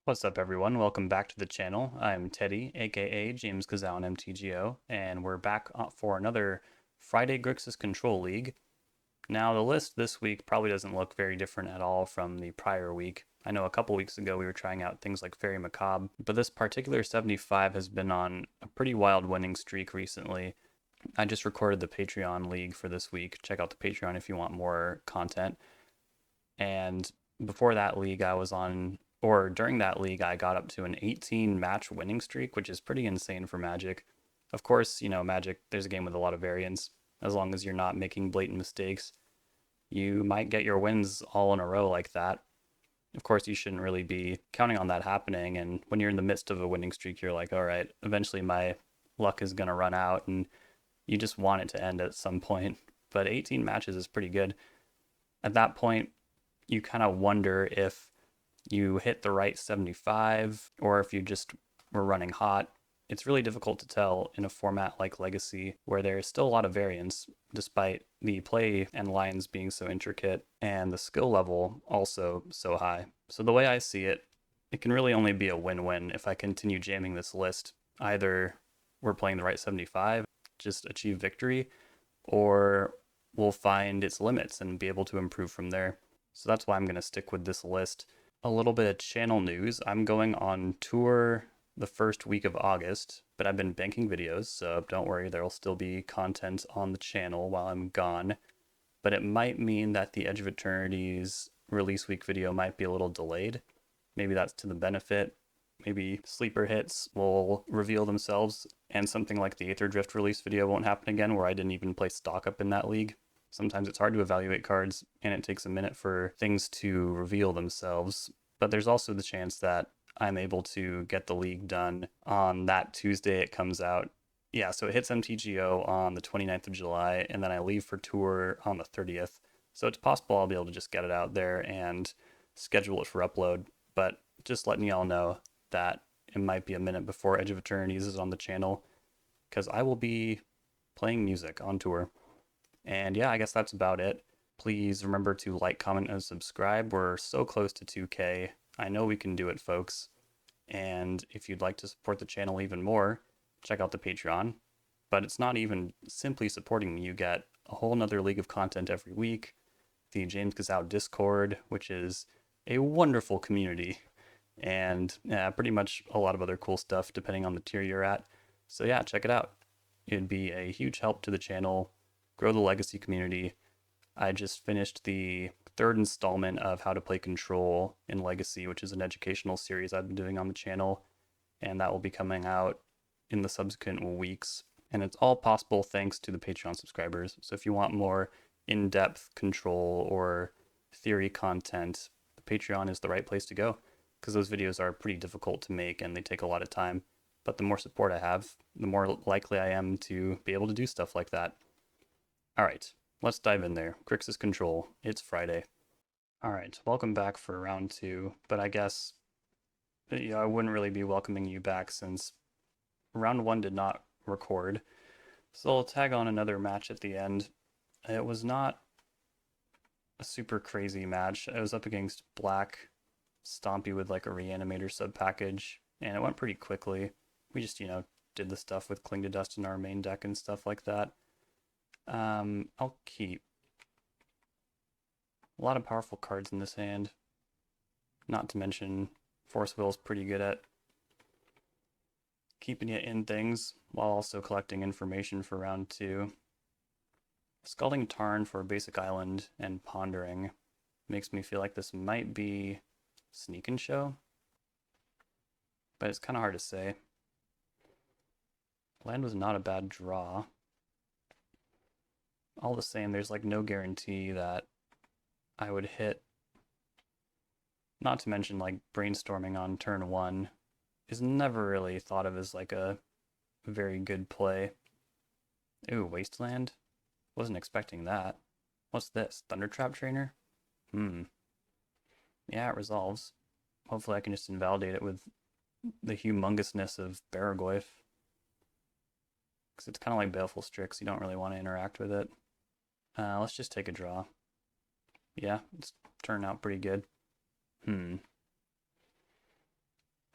What's up, everyone? Welcome back to the channel. I'm Teddy, aka JamesKisau on MTGO, and we're back for another Friday Grixis Control League. Now, the list this week probably doesn't look very different at all from the prior week. I know a couple weeks ago we were trying out things like Fairy Macabre, but this particular 75 has been on a pretty wild winning streak recently. I just recorded the Patreon League for this week. Check out the Patreon if you want more content. And before that league, during that league, I got up to an 18 match winning streak, which is pretty insane for Magic. Of course, Magic, there's a game with a lot of variance. As long as you're not making blatant mistakes, you might get your wins all in a row like that. Of course, you shouldn't really be counting on that happening. And when you're in the midst of a winning streak, you're like, all right, eventually my luck is going to run out, and you just want it to end at some point. But 18 matches is pretty good. At that point, you kind of wonder if you hit the right 75 or if you just were running hot. It's really difficult to tell in a format like Legacy, where there's still a lot of variance, despite the play and lines being so intricate and the skill level also so high. So the way I see it, it can really only be a win-win if I continue jamming this list. Either we're playing the right 75, just achieve victory, or we'll find its limits and be able to improve from there. So that's why I'm going to stick with this list. A little bit of channel news. I'm going on tour the first week of August, but I've been banking videos, so don't worry, there'll still be content on the channel while I'm gone. But it might mean that the Edge of Eternity's release week video might be a little delayed. Maybe that's to the benefit. Maybe sleeper hits will reveal themselves, and something like the Aether Drift release video won't happen again, where I didn't even play stock up in that league. Sometimes it's hard to evaluate cards, and it takes a minute for things to reveal themselves. But there's also the chance that I'm able to get the league done on that Tuesday it comes out. Yeah, so it hits MTGO on the 29th of July, and then I leave for tour on the 30th. So it's possible I'll be able to just get it out there and schedule it for upload. But just letting y'all know that it might be a minute before Edge of Eternities is on the channel, because I will be playing music on tour. And yeah, I guess that's about it. Please remember to like, comment, and subscribe. We're so close to 2K. I know we can do it, folks. And if you'd like to support the channel even more, check out the Patreon. But it's not even simply supporting me. You get a whole nother league of content every week, the JamesKisau Discord, which is a wonderful community, and pretty much a lot of other cool stuff depending on the tier you're at. So yeah, check it out. It'd be a huge help to the channel, grow the Legacy community. I just finished the third installment of How to Play Control in Legacy, which is an educational series I've been doing on the channel, and that will be coming out in the subsequent weeks. And it's all possible thanks to the Patreon subscribers. So if you want more in-depth control or theory content, the Patreon is the right place to go, because those videos are pretty difficult to make and they take a lot of time. But the more support I have, the more likely I am to be able to do stuff like that. All right, let's dive in there. Grixis Control, it's Friday. All right, welcome back for round two, but I guess I wouldn't really be welcoming you back since round one did not record. So I'll tag on another match at the end. It was not a super crazy match. I was up against Black Stompy with like a Reanimator sub package, and it went pretty quickly. We just, did the stuff with Cling to Dust in our main deck and stuff like that. I'll keep. A lot of powerful cards in this hand. Not to mention, Force Will's pretty good at keeping it in things while also collecting information for round two. Scalding Tarn for a basic island and Pondering makes me feel like this might be Sneak and Show, but it's kind of hard to say. Land was not a bad draw. All the same, there's like no guarantee that I would hit. Not to mention, like, brainstorming on turn one is never really thought of as like a very good play. Ooh, Wasteland? Wasn't expecting that. What's this? Thundertrap Trainer? Yeah, it resolves. Hopefully I can just invalidate it with the humongousness of Baragorth. Because it's kind of like Baleful Strix, you don't really want to interact with it. Let's just take a draw. Yeah, it's turned out pretty good.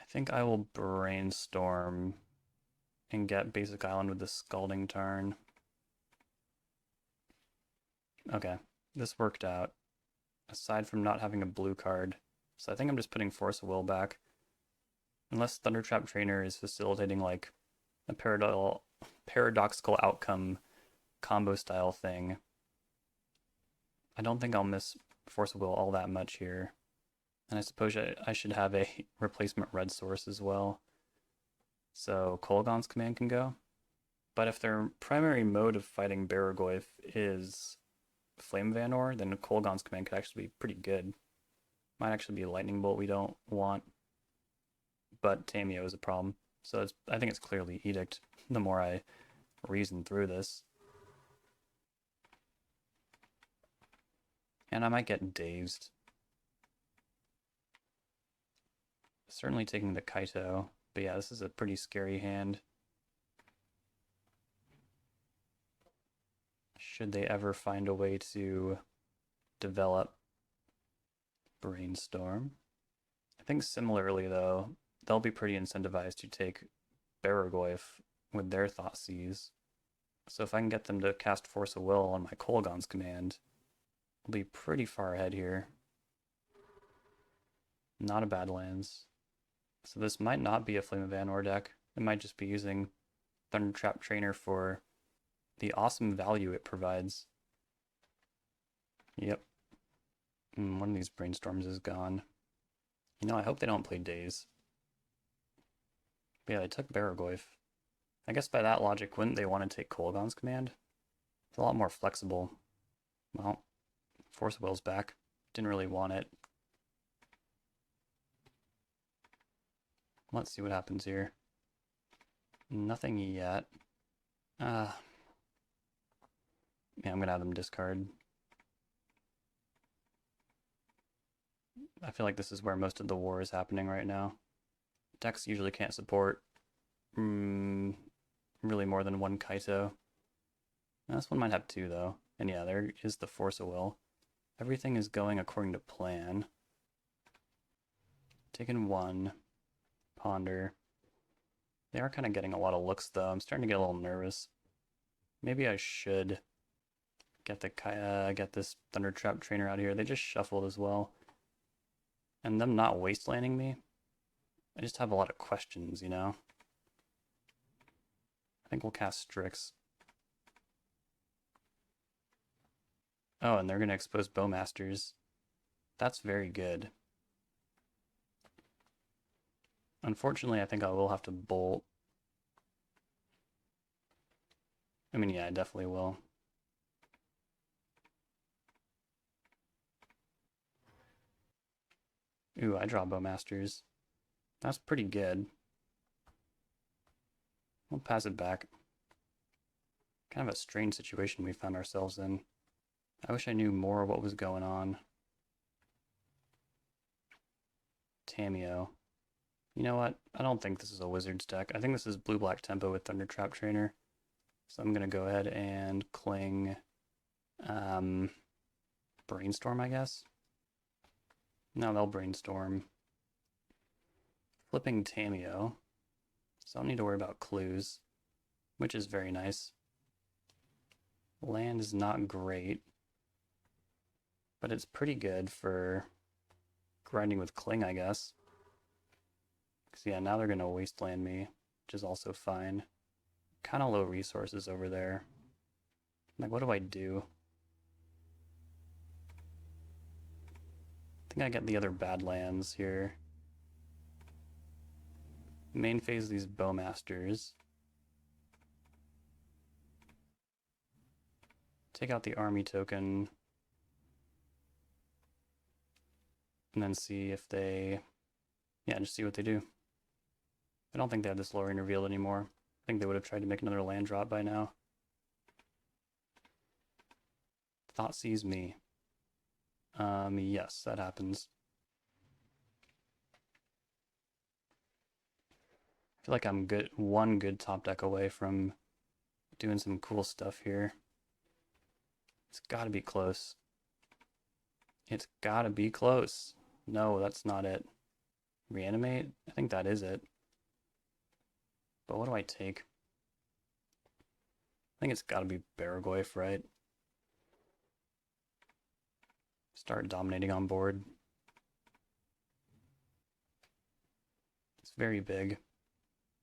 think I will brainstorm and get Basic Island with the Scalding Tarn. Okay, this worked out, aside from not having a blue card. So I think I'm just putting Force of Will back. Unless Thundertrap Trainer is facilitating like a paradoxical outcome combo style thing, I don't think I'll miss Force of Will all that much here. And I suppose I should have a replacement red source as well. So Kolaghan's command can go. But if their primary mode of fighting Baragoyf is Flame Vanor, then Kolaghan's command could actually be pretty good. Might actually be a Lightning Bolt we don't want. But Tameo is a problem. So I think it's clearly Edict the more I reason through this. And I might get dazed. Certainly taking the Kaito. But yeah, this is a pretty scary hand. Should they ever find a way to develop Brainstorm. I think similarly though, they'll be pretty incentivized to take Baragoyf with their Thoughtseize. So if I can get them to cast Force of Will on my Kolaghan's command, I'll be pretty far ahead here. Not a bad lands. So this might not be a Flame of Vanor deck. It might just be using Thundertrap Trainer for the awesome value it provides. Yep. One of these Brainstorms is gone. You know, I hope they don't play Daze. But yeah, they took Baragoyf. I guess by that logic, wouldn't they want to take Kolaghan's command? It's a lot more flexible. Well, Force of Will's back. Didn't really want it. Let's see what happens here. Nothing yet. Yeah, I'm gonna have them discard. I feel like this is where most of the war is happening right now. Decks usually can't support really more than one Kaito. This one might have two though. And yeah, there is the Force of Will. Everything is going according to plan. Taking one. Ponder. They are kind of getting a lot of looks though. I'm starting to get a little nervous. Maybe I should get this Thundertrap Trainer out here. They just shuffled as well. And them not wastelanding me, I just have a lot of questions, you know? I think we'll cast Strix. Oh, and they're going to expose Bowmasters. That's very good. Unfortunately, I think I will have to bolt. I mean, yeah, I definitely will. Ooh, I draw Bowmasters. That's pretty good. We'll pass it back. Kind of a strange situation we found ourselves in. I wish I knew more what was going on. Tameo. You know what? I don't think this is a Wizards deck. I think this is blue-black tempo with Thundertrap Trainer. So I'm going to go ahead and cling Brainstorm, I guess. No, they'll Brainstorm. Flipping Tameo. So I don't need to worry about clues, which is very nice. Land is not great, but it's pretty good for grinding with Cling, I guess. Because yeah, now they're going to wasteland me, which is also fine. Kind of low resources over there. Like, what do I do? I think I get the other bad lands here. Main phase these Bowmasters. Take out the army token. And then see if they... Yeah, just see what they do. I don't think they have this lowering revealed anymore. I think they would have tried to make another land drop by now. Thoughtseize me. Yes, that happens. I feel like I'm one good top deck away from doing some cool stuff here. It's gotta be close. It's gotta be close. No, that's not it. Reanimate? I think that is it. But what do I take? I think it's gotta be Baraggoyf, right? Start dominating on board. It's very big.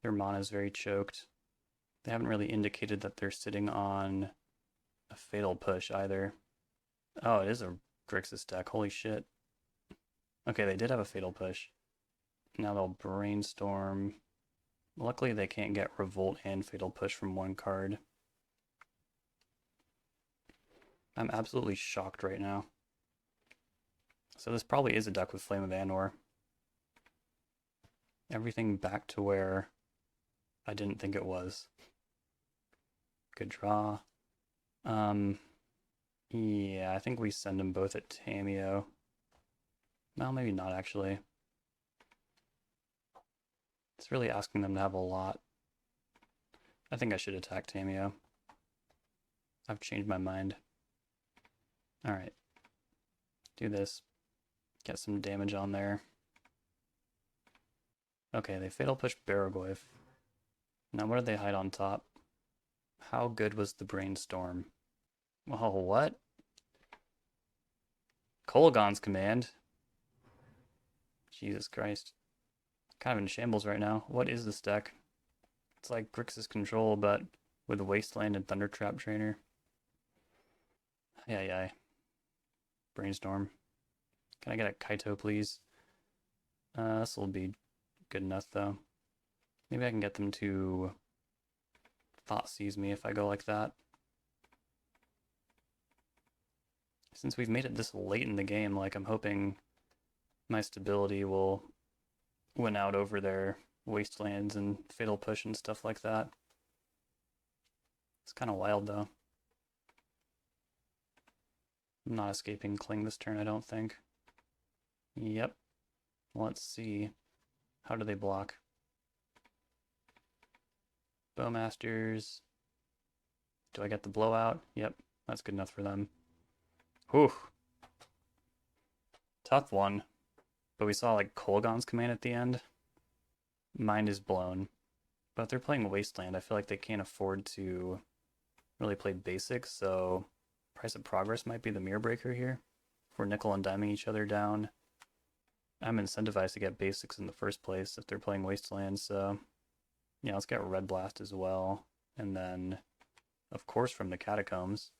Their mana is very choked. They haven't really indicated that they're sitting on a Fatal Push either. Oh, it is a Grixis deck. Holy shit. Okay, they did have a Fatal Push. Now they'll Brainstorm. Luckily, they can't get Revolt and Fatal Push from one card. I'm absolutely shocked right now. So this probably is a deck with Flame of Anor. Everything back to where I didn't think it was. Good draw. Yeah, I think we send them both at Tamiyo. Well, maybe not actually. It's really asking them to have a lot. I think I should attack Tamiyo. I've changed my mind. Alright. Do this. Get some damage on there. Okay, they Fatal Push Baraggoyf. Now what did they hide on top? How good was the Brainstorm? Oh, what? Kolaghan's Command? Jesus Christ. Kind of in shambles right now. What is this deck? It's like Grixis Control, but with Wasteland and Thundertrap Trainer. Yeah. Brainstorm. Can I get a Kaito, please? This will be good enough, though. Maybe I can get them to Thoughtseize me if I go like that. Since we've made it this late in the game, like, I'm hoping my stability will win out over their Wastelands and Fatal Push and stuff like that. It's kind of wild, though. I'm not escaping Cling this turn, I don't think. Yep. Let's see. How do they block? Bowmasters. Do I get the blowout? Yep, that's good enough for them. Whew. Tough one. But we saw like Kolaghan's Command at the end. Mind is blown. But if they're playing Wasteland, I feel like they can't afford to really play basics, so Price of Progress might be the mirror breaker here. If we're nickel and diming each other down. I'm incentivized to get basics in the first place if they're playing Wasteland, so yeah, let's get Red Blast as well. And then, of course, from the Catacombs,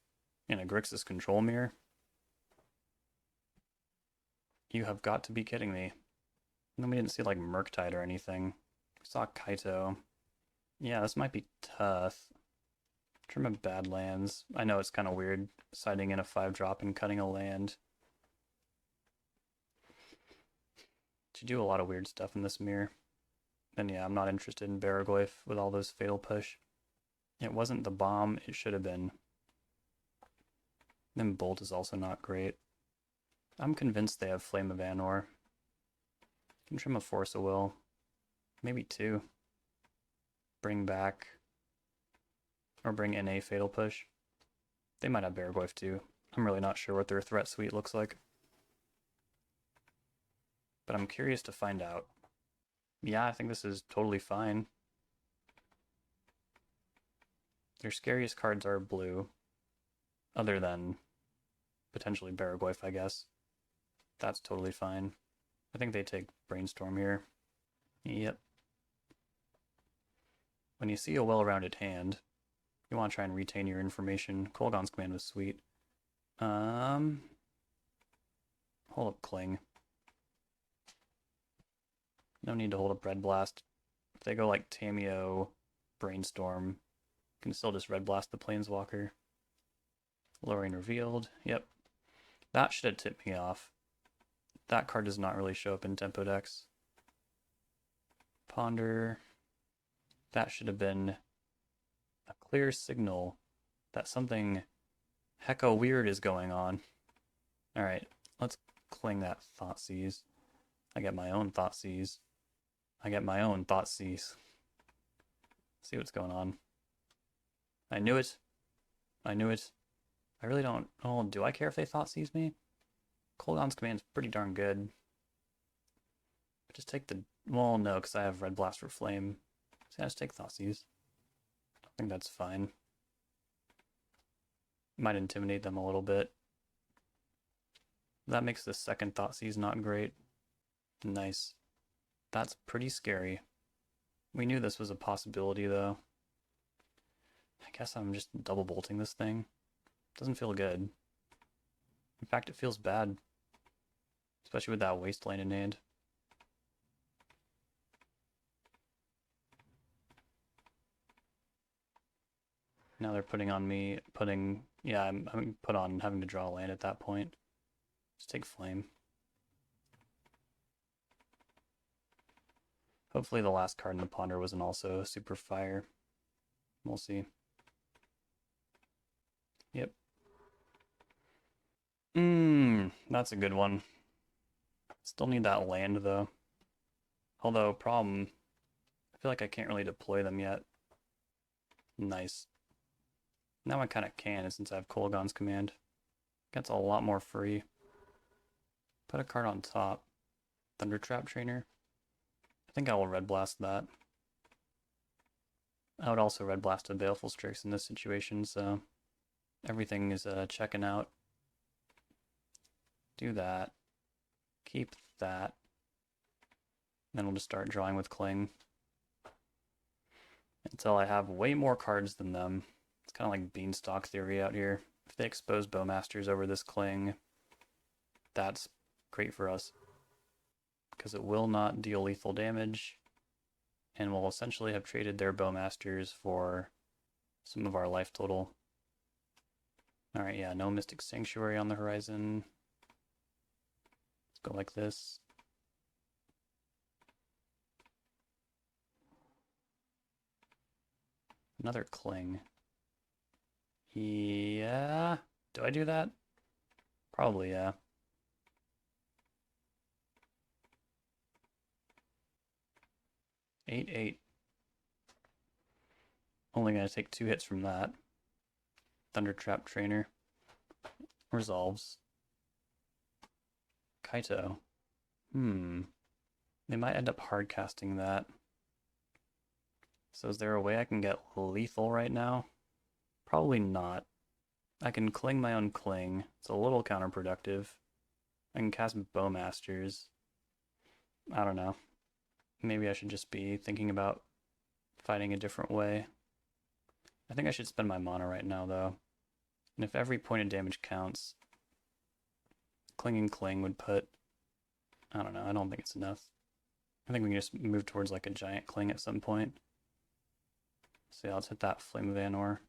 in a Grixis Control mirror. You have got to be kidding me. And then we didn't see like Murktide or anything. We saw Kaito. Yeah, this might be tough. Trim of Badlands. I know it's kind of weird siding in a 5-drop and cutting a land. You do a lot of weird stuff in this mirror. And yeah, I'm not interested in Baraggoyf with all those Fatal Push. It wasn't the bomb it should have been. Then Bolt is also not great. I'm convinced they have Flame of Anor. Can trim a Force of Will. Maybe 2. Bring back. Or bring in a Fatal Push. They might have Baraggoyf too. I'm really not sure what their threat suite looks like. But I'm curious to find out. Yeah, I think this is totally fine. Their scariest cards are blue. Other than potentially Baraggoyf, I guess. That's totally fine. I think they take Brainstorm here. Yep. When you see a well-rounded hand, you want to try and retain your information. Kolaghan's Command was sweet. Hold up Cling. No need to hold up Red Blast. If they go like Tamiyo, Brainstorm, you can still just Red Blast the Planeswalker. Lorraine Revealed. Yep. That should have tipped me off. That card does not really show up in Tempo decks. Ponder. That should have been a clear signal that something hecka weird is going on. Alright, let's Cling that Thoughtseize. I get my own Thoughtseize. See what's going on. I knew it. I really don't... Oh, do I care if they Thoughtseize me? Kolaghan's Command's pretty darn good. Just take the... Well, no, because I have Red Blast for Flame. So I just take Thoughtseize. I think that's fine. Might intimidate them a little bit. That makes the second Thoughtseize not great. Nice. That's pretty scary. We knew this was a possibility, though. I guess I'm just double bolting this thing. Doesn't feel good. In fact, it feels bad. Especially with that Wasteland in hand. Now they're putting on me, yeah, I'm put on having to draw a land at that point. Just take Flame. Hopefully the last card in the Ponder wasn't also a Super Fire. We'll see. Yep. That's a good one. Still need that land though. Although, problem, I feel like I can't really deploy them yet. Nice. Now I kind of can, since I have Kolaghan's Command. Gets a lot more free. Put a card on top. Thundertrap Trainer. I think I will Red Blast that. I would also Red Blast a Baleful Strix in this situation, so everything is checking out. Do that. Keep that. Then we'll just start drawing with Cling. Until I have way more cards than them. It's kind of like Beanstalk theory out here. If they expose Bowmasters over this Cling, that's great for us. Because it will not deal lethal damage. And we'll essentially have traded their Bowmasters for some of our life total. Alright, yeah, no Mystic Sanctuary on the horizon. Let's go like this. Another Cling. Yeah. Do I do that? Probably, yeah. Eight. Only gonna take 2 hits from that. Thundertrap Trainer. Resolves. Kaito. They might end up hardcasting that. So is there a way I can get lethal right now? Probably not. I can Cling my own Cling. It's a little counterproductive. I can cast Bowmasters. I don't know. Maybe I should just be thinking about fighting a different way. I think I should spend my mana right now, though. And if every point of damage counts, Clinging Cling would put... I don't know, I don't think it's enough. I think we can just move towards like a giant Cling at some point. So yeah, let's hit that Flame of Anor.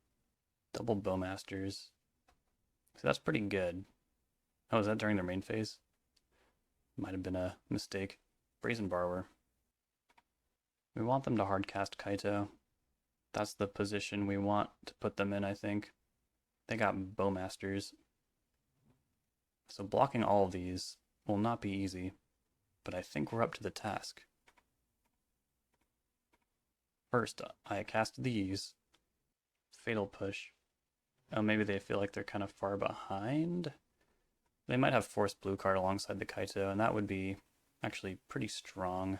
Double Bowmasters. So that's pretty good. Oh, is that during their main phase? Might have been a mistake. Brazen Borrower. We want them to hardcast Kaito. That's the position we want to put them in, I think. They got Bowmasters. So blocking all of these will not be easy, but I think we're up to the task. First, I cast these. Fatal Push. Oh, maybe they feel like they're kind of far behind? They might have Force Blue card alongside the Kaito, and that would be actually pretty strong.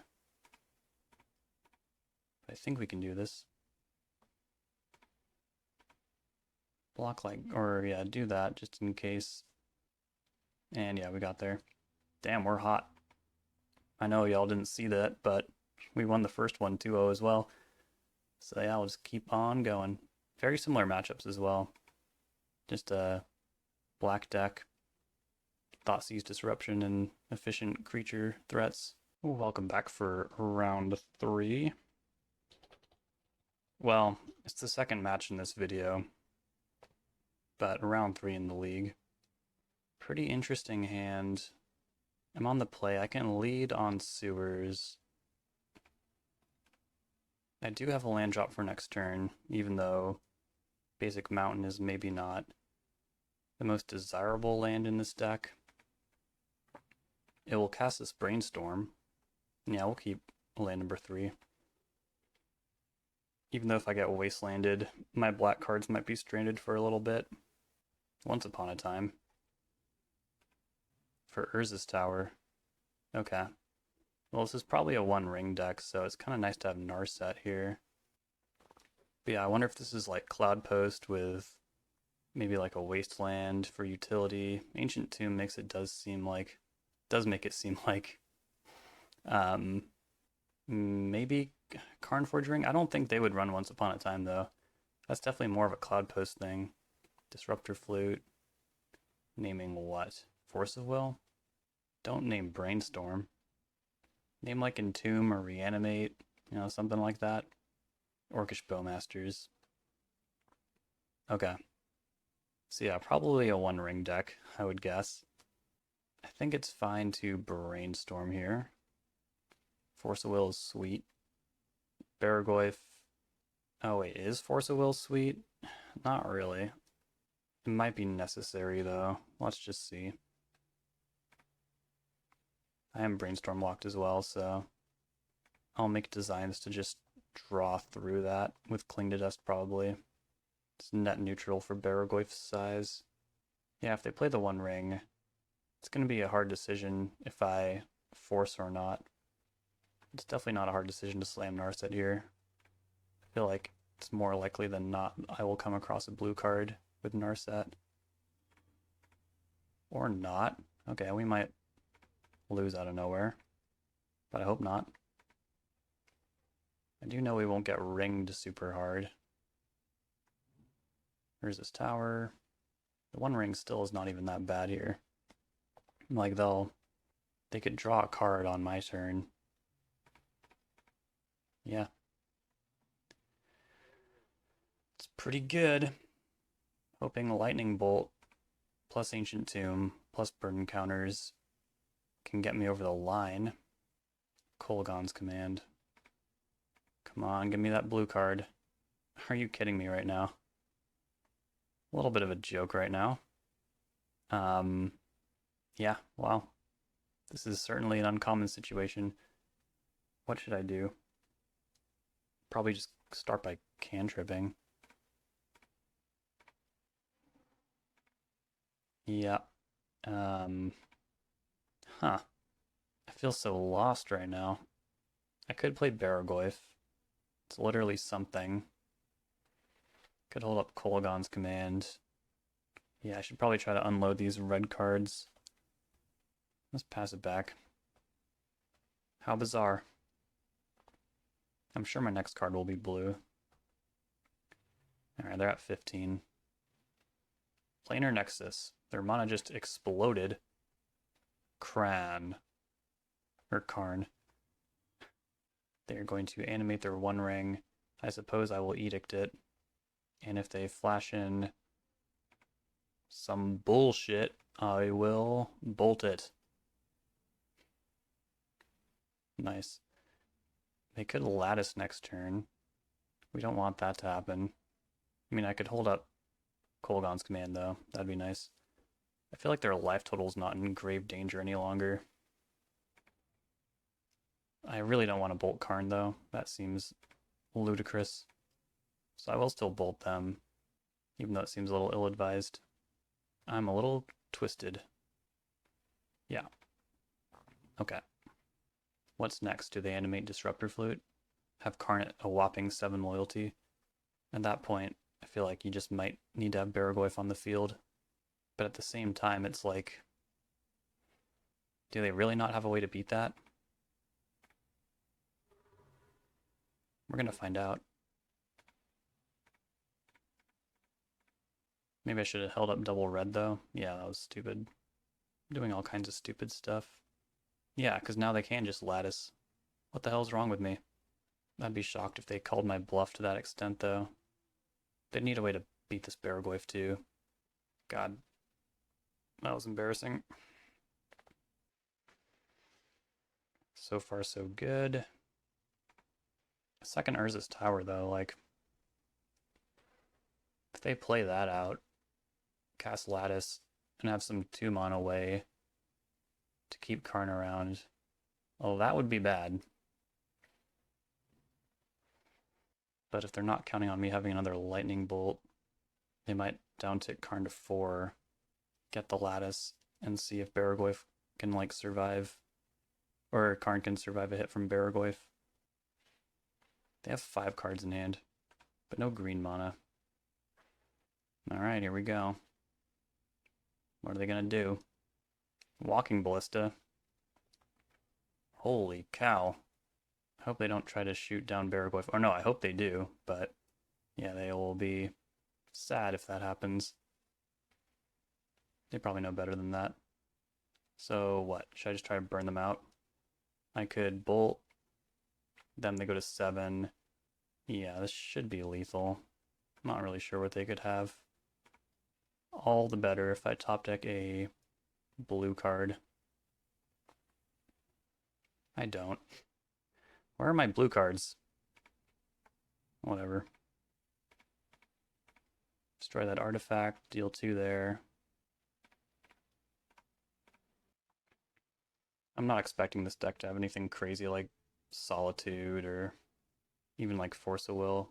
But I think we can do this. Block like, or yeah, do that just in case. And yeah, we got there. Damn, we're hot. I know y'all didn't see that, but we won the first one 2-0 as well. So yeah, I'll just keep on going. Very similar matchups as well. Just a black deck, Thoughtseize Disruption, and efficient creature threats. Ooh, welcome back for round 3. Well, it's the second match in this video, but round 3 in the league. Pretty interesting hand. I'm on the play. I can lead on Sewers. I do have a land drop for next turn, even though Basic Mountain is maybe not the most desirable land in this deck. It will cast this Brainstorm. Yeah, we'll keep land number 3. Even though if I get Wastelanded, my black cards might be stranded for a little bit. Once upon a time. For Urza's Tower. Okay. Well, this is probably a one ring deck, so it's kind of nice to have Narset here. But yeah, I wonder if this is like Cloud Post with maybe like a Wasteland for utility. Ancient Tomb makes it does make it seem like um, maybe Carnforge Ring. I don't think they would run Once Upon a Time though. That's definitely more of a Cloud Post thing. Disruptor Flute. Naming what? Force of Will? Don't name Brainstorm. Name like Entomb or Reanimate, something like that. Orcish Bowmasters. Okay. So yeah, probably a one ring deck, I would guess. I think it's fine to Brainstorm here. Force of Will is sweet. Barragoyf. Oh wait, is Force of Will sweet? Not really. It might be necessary though. Let's just see. I am Brainstorm locked as well, so I'll make designs to just draw through that with Cling to Dust probably. It's net neutral for Barragoyf's size. Yeah, if they play the One Ring, it's going to be a hard decision if I force or not. It's definitely not a hard decision to slam Narset here. I feel like it's more likely than not I will come across a blue card with Narset. Or not. Okay, we might lose out of nowhere, but I hope not. I do know we won't get ringed super hard. There's this tower. The One Ring still is not even that bad here. Like they could draw a card on my turn. Yeah. It's pretty good. Hoping Lightning Bolt plus Ancient Tomb plus Burden counters can get me over the line. Kolaghan's Command. Come on, give me that blue card. Are you kidding me right now? A little bit of a joke right now. Yeah, well, this is certainly an uncommon situation. What should I do? Probably just start by cantripping. Yeah. Huh. I feel so lost right now. I could play Barragoyf. It's literally something. Could hold up Kolaghan's Command. Yeah, I should probably try to unload these red cards. Let's pass it back. How bizarre. I'm sure my next card will be blue. Alright, they're at 15. Planar Nexus. Their mana just exploded. Karn. They're going to animate their One Ring. I suppose I will Edict it. And if they flash in some bullshit, I will bolt it. Nice. They could Lattice next turn. We don't want that to happen. I mean, I could hold up Kolaghan's Command, though. That'd be nice. I feel like their life total's not in grave danger any longer. I really don't want to bolt Karn, though. That seems ludicrous. So I will still bolt them, even though it seems a little ill-advised. I'm a little twisted. Yeah. Okay. What's next? Do they animate Disruptor Flute? Have Karn at a whopping 7 loyalty? At that point, I feel like you just might need to have Barragoyf on the field. But at the same time, it's like, do they really not have a way to beat that? We're going to find out. Maybe I should have held up double red, though. Yeah, that was stupid. I'm doing all kinds of stupid stuff. Yeah, because now they can just Lattice. What the hell's wrong with me? I'd be shocked if they called my bluff to that extent, though. They'd need a way to beat this Barragoyf, too. God. That was embarrassing. So far, so good. Second Urza's Tower, though, like, if they play that out, cast Lattice, and have some 2-mana way to keep Karn around, well, that would be bad. But if they're not counting on me having another Lightning Bolt, they might down-tick Karn to 4, get the Lattice, and see if Barragoyf can, like, survive. Or Karn can survive a hit from Baragoyf. They have 5 cards in hand, but no green mana. Alright, here we go. What are they going to do? Walking Ballista. Holy cow. I hope they don't try to shoot down Baragoyf. Or no, I hope they do, but yeah, they will be sad if that happens. They probably know better than that. So what? Should I just try to burn them out? I could bolt them, they go to 7. Yeah, this should be lethal. I'm not really sure what they could have. All the better if I top deck a blue card. I don't. Where are my blue cards? Whatever. Destroy that artifact, deal 2 there. I'm not expecting this deck to have anything crazy like Solitude or even like Force of Will.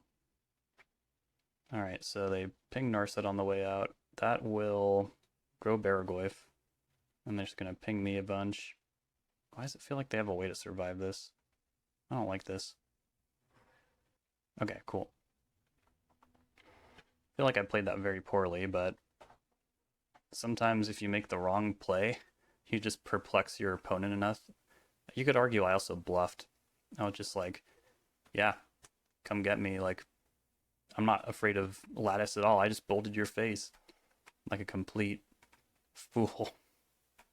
Alright, so they ping Narset on the way out. That will grow Baragoyf. And they're just going to ping me a bunch. Why does it feel like they have a way to survive this? I don't like this. Okay, cool. I feel like I played that very poorly, but sometimes if you make the wrong play, you just perplex your opponent enough. You could argue I also bluffed. I was just like, yeah, come get me. Like, I'm not afraid of Lattice at all. I just bolted your face like a complete fool.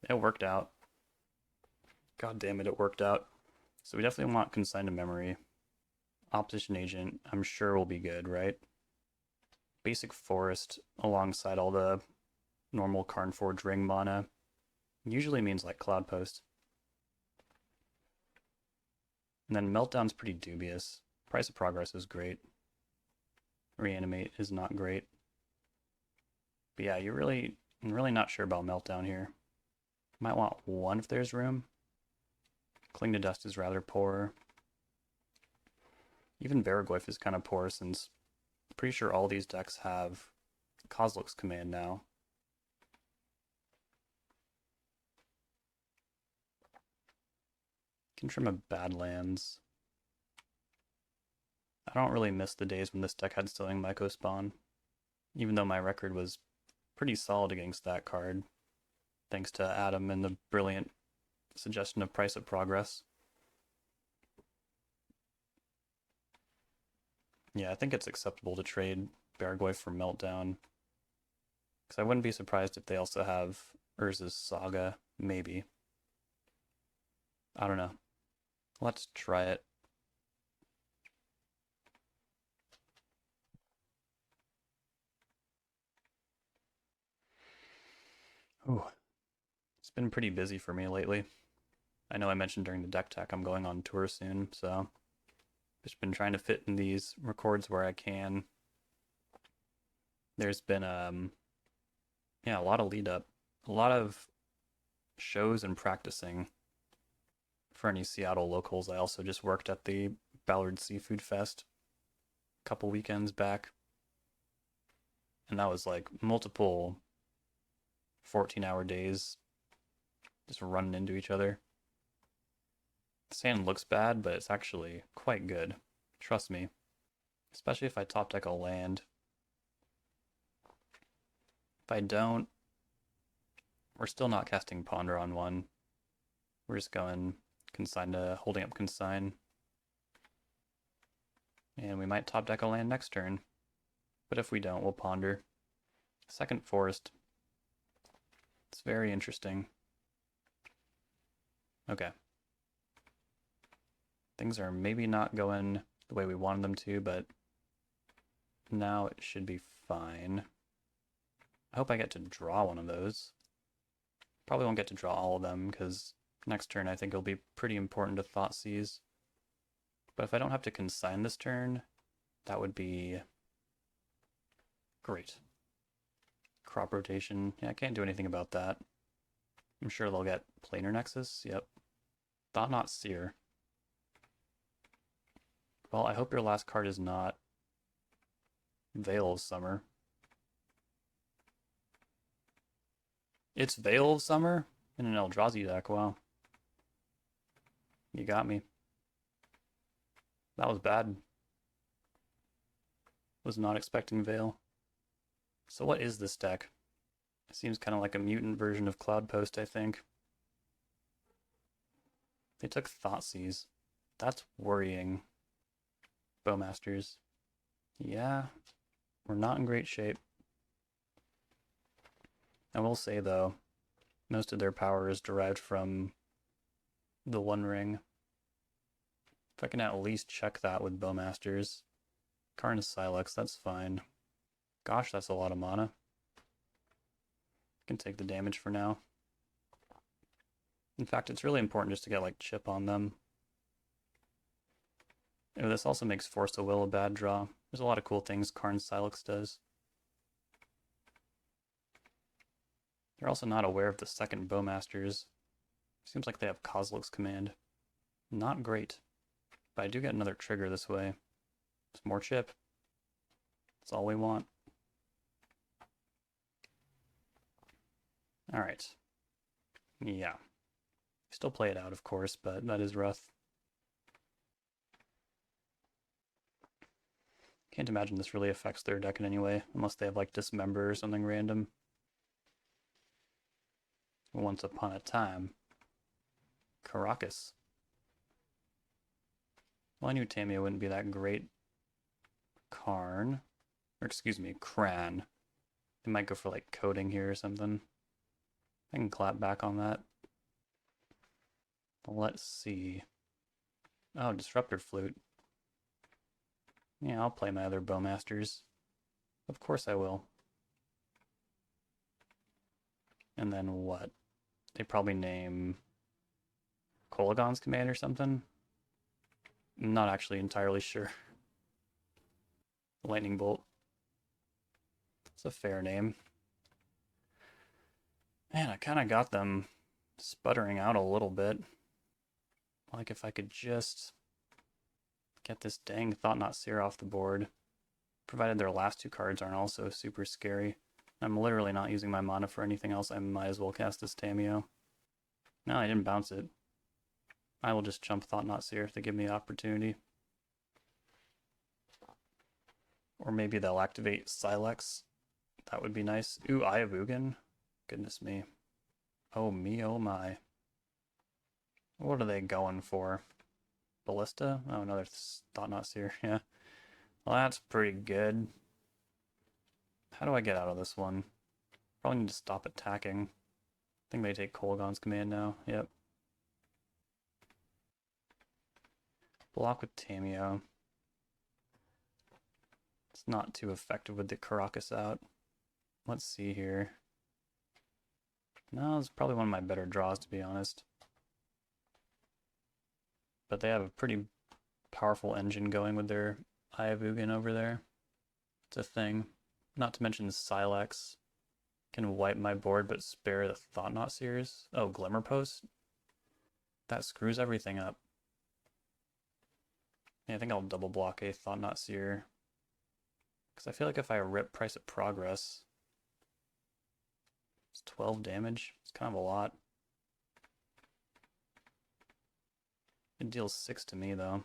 It worked out. God damn it, it worked out. So we definitely want Consign to Memory. Opposition Agent, I'm sure will be good, right? Basic Forest alongside all the normal Carnforge Ring mana usually means like Cloud Post. And then Meltdown's pretty dubious. Price of Progress is great. Reanimate is not great. But yeah, I'm really not sure about Meltdown here. Might want 1 if there's room. Cling to Dust is rather poor. Even Baragoyf is kind of poor since I'm pretty sure all these decks have Kozilek's Command now. Can trim a Badlands. I don't really miss the days when this deck had Stilling Myco spawn, even though my record was pretty solid against that card, thanks to Adam and the brilliant suggestion of Price of Progress. Yeah, I think it's acceptable to trade Baragoyf for Meltdown, because I wouldn't be surprised if they also have Urza's Saga, maybe. I don't know. Let's try it. Ooh, it's been pretty busy for me lately. I know I mentioned during the deck tech I'm going on tour soon, so just been trying to fit in these records where I can. There's been yeah, a lot of lead up, a lot of shows and practicing for any Seattle locals. I also just worked at the Ballard Seafood Fest a couple weekends back, and that was like multiple 14-hour days just running into each other. The sand looks bad, but it's actually quite good. Trust me. Especially if I top deck a land. If I don't, we're still not casting Ponder on 1. We're just going Consign to holding up Consign. And we might top deck a land next turn. But if we don't, we'll Ponder. Second Forest. It's very interesting. Okay. Things are maybe not going the way we wanted them to, but now it should be fine. I hope I get to draw one of those. Probably won't get to draw all of them, because next turn I think it'll be pretty important to Thoughtseize. But if I don't have to consign this turn, that would be great. Crop rotation. Yeah, I can't do anything about that. I'm sure they'll get Planar Nexus. Yep. Thought-Knot Seer. Well, I hope your last card is not Veil of Summer. It's Veil of Summer in an Eldrazi deck, wow. You got me. That was bad. Was not expecting Veil. So what is this deck? It seems kind of like a mutant version of Cloudpost, I think. They took Thoughtseize. That's worrying. Bowmasters. Yeah, we're not in great shape. I will say, though, most of their power is derived from the One Ring. If I can at least check that with Bowmasters. Karn Silex, that's fine. Gosh, that's a lot of mana. I can take the damage for now. In fact, it's really important just to get like chip on them. Oh, this also makes Force of Will a bad draw. There's a lot of cool things Karn Silex does. They're also not aware of the second Bowmasters. Seems like they have Kozilek's Command. Not great. But I do get another trigger this way. Some more chip. That's all we want. Alright. Yeah. Still play it out, of course, but that is rough. Can't imagine this really affects their deck in any way, unless they have like Dismember or something random. Once upon a time. Caracas. Well, I knew Tamiya wouldn't be that great. Karn. Or excuse me, Cran. They might go for like coding here or something. I can clap back on that. Let's see. Oh, Disruptor Flute. Yeah, I'll play my other Bowmasters. Of course I will. And then what? They probably name Kolaghan's Command or something? I'm not actually entirely sure. Lightning Bolt. It's a fair name. Man, I kind of got them sputtering out a little bit. Like if I could just get this dang Thought-Knot Seer off the board, provided their last two cards aren't also super scary. I'm literally not using my mana for anything else. I might as well cast this Tamiyo. No, I didn't bounce it. I will just jump Thought-Knot Seer if they give me the opportunity. Or maybe they'll activate Silex. That would be nice. Ooh, Eye of Ugin. Goodness me. Oh me, oh my. What are they going for? Ballista? Oh, another Thought-Knot Seer, yeah. Well, that's pretty good. How do I get out of this one? Probably need to stop attacking. I think they take Kolaghan's Command now, yep. Block with Tamiyo. It's not too effective with the Caracas out. Let's see here. No, it's probably one of my better draws, to be honest. But they have a pretty powerful engine going with their Eye of Ugin over there. It's a thing. Not to mention Silex can wipe my board but spare the Thought-Knot Seers. Oh, Glimmer Post? That screws everything up. Yeah, I think I'll double block a Thought-Knot Seer. Because I feel like if I rip Price of Progress, it's 12 damage. It's kind of a lot. It deals 6 to me, though.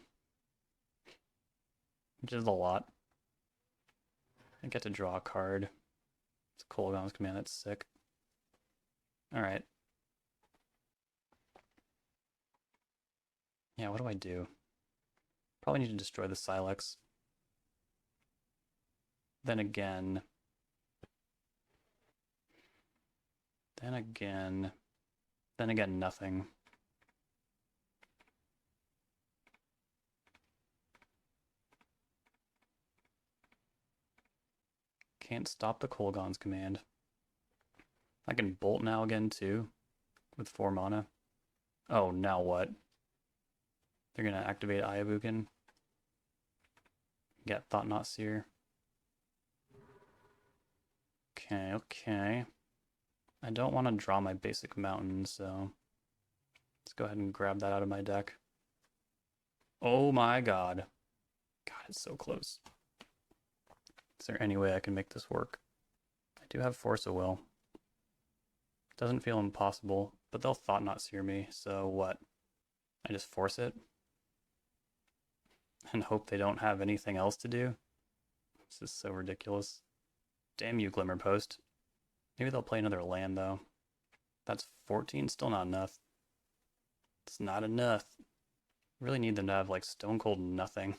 Which is a lot. I get to draw a card. It's Kolaghan's Command, that's sick. Alright. Yeah, what do I do? Probably need to destroy the Silex. Then again, nothing. Can't stop the Kolaghan's Command. I can bolt now again too, with 4 mana. Oh, now what? They're gonna activate Eye of Ugin. Get Thought-Knot Seer. Okay. I don't want to draw my basic mountain, so let's go ahead and grab that out of my deck. Oh my god. God, it's so close. Is there any way I can make this work? I do have Force of Will. Doesn't feel impossible, but they'll Thought-Knot Seer me, so what? I just force it and hope they don't have anything else to do. This is so ridiculous. Damn you, Glimmer Post. Maybe they'll play another land, though. That's 14, still not enough. It's not enough. Really need them to have, like, Stone Cold nothing.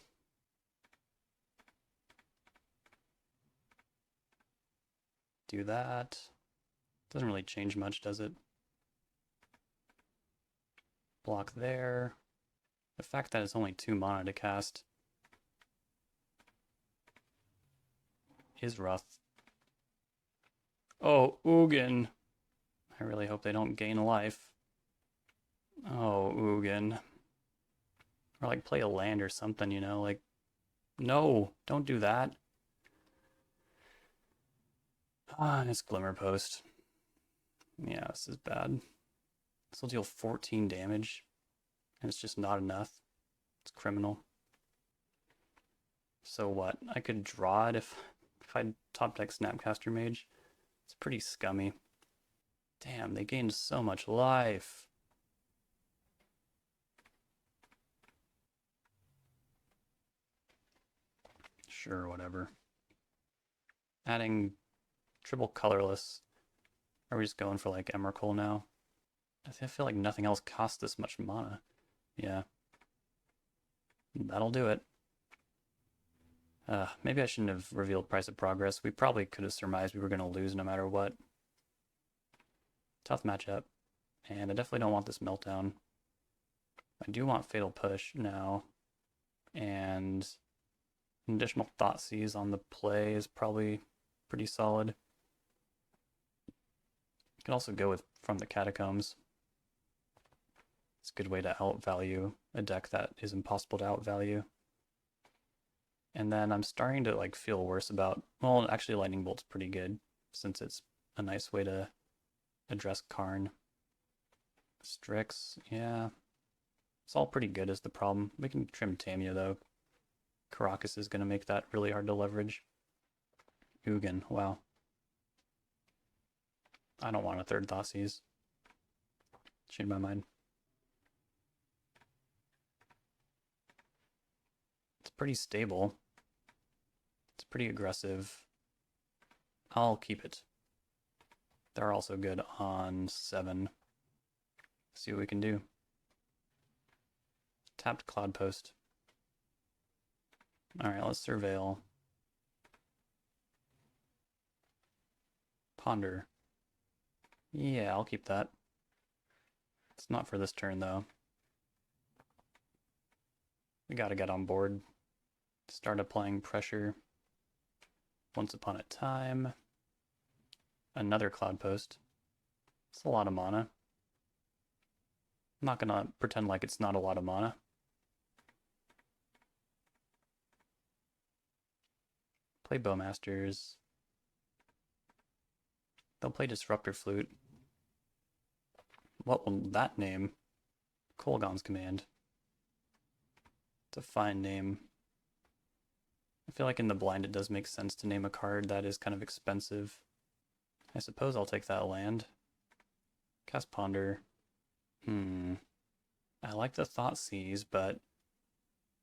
Do that. Doesn't really change much, does it? Block there. The fact that it's only 2 mana to cast is rough. Oh, Ugin. I really hope they don't gain life. Oh, Ugin. Or like play a land or something, you know, like, no, don't do that. Ah, it's Glimmer Post. Yeah, this is bad. This will deal 14 damage, and it's just not enough. It's criminal. So what? I could draw it if I top deck Snapcaster Mage. It's pretty scummy. Damn, they gained so much life. Sure, whatever. Adding triple colorless. Are we just going for like Emrakul now? I feel like nothing else costs this much mana. Yeah. That'll do it. Maybe I shouldn't have revealed Price of Progress. We probably could have surmised we were going to lose no matter what. Tough matchup. And I definitely don't want this Meltdown. I do want Fatal Push now. And an additional Thoughtseize on the play is probably pretty solid. You can also go with From the Catacombs. It's a good way to outvalue a deck that is impossible to outvalue. And then I'm starting to like feel worse about, well, actually Lightning Bolt's pretty good since it's a nice way to address Karn. Strix, yeah. It's all pretty good is the problem. We can trim Tamia though. Karakas is going to make that really hard to leverage. Ugin, wow. I don't want a third Thoughtseize. Changed my mind. It's pretty stable. It's pretty aggressive. I'll keep it. They're also good on 7. See what we can do. Tapped Cloud Post. Alright, let's Surveil. Ponder. Yeah, I'll keep that. It's not for this turn, though. We gotta get on board. Start applying pressure. Once Upon a Time. Another Cloud Post. It's a lot of mana. I'm not gonna pretend like it's not a lot of mana. Play Bowmasters. They'll play Disruptor Flute. What will that name? Kolaghan's Command. It's a fine name. I feel like in the blind it does make sense to name a card that is kind of expensive. I suppose I'll take that land. Cast Ponder. I like the Thoughtseize, but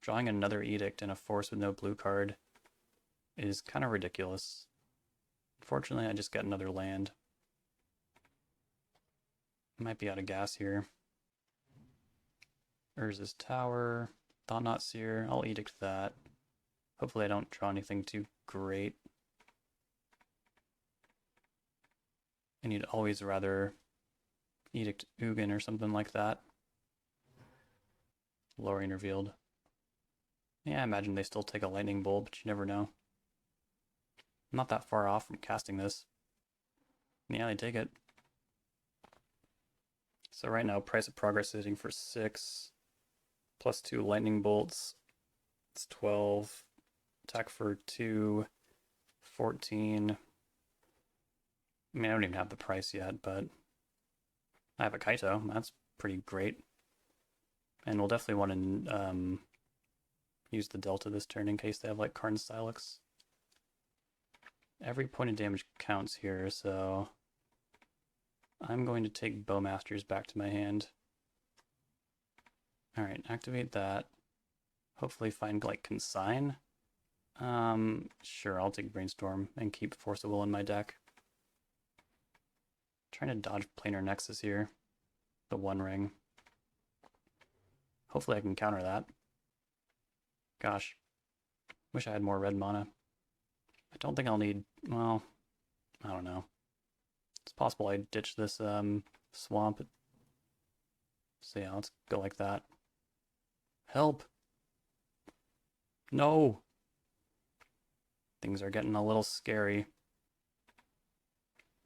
drawing another Edict and a Force with no blue card is kind of ridiculous. Unfortunately, I just get another land. Might be out of gas here. Urza's Tower. Thought Not Seer. I'll Edict that. Hopefully I don't draw anything too great. And you'd always rather Edict Ugin or something like that. Lorien revealed. Yeah, I imagine they still take a Lightning Bolt, but you never know. I'm not that far off from casting this. Yeah, they take it. So right now, Price of Progress is hitting for 6. Plus 2 Lightning Bolts. It's 12. Attack for 2. 14. I mean, I don't even have the price yet, but I have a Kaito. That's pretty great. And we'll definitely want to use the Delta this turn in case they have like Karn Stylix. Every point of damage counts here, so I'm going to take Bowmasters back to my hand. Alright, activate that. Hopefully find, like, Consign. Sure, I'll take Brainstorm and keep Force of Will in my deck. Trying to dodge Planar Nexus here. The One Ring. Hopefully I can counter that. Gosh. Wish I had more red mana. I don't think I'll need, well, I don't know. It's possible I ditch this swamp. So yeah, let's go like that. Help! No! Things are getting a little scary.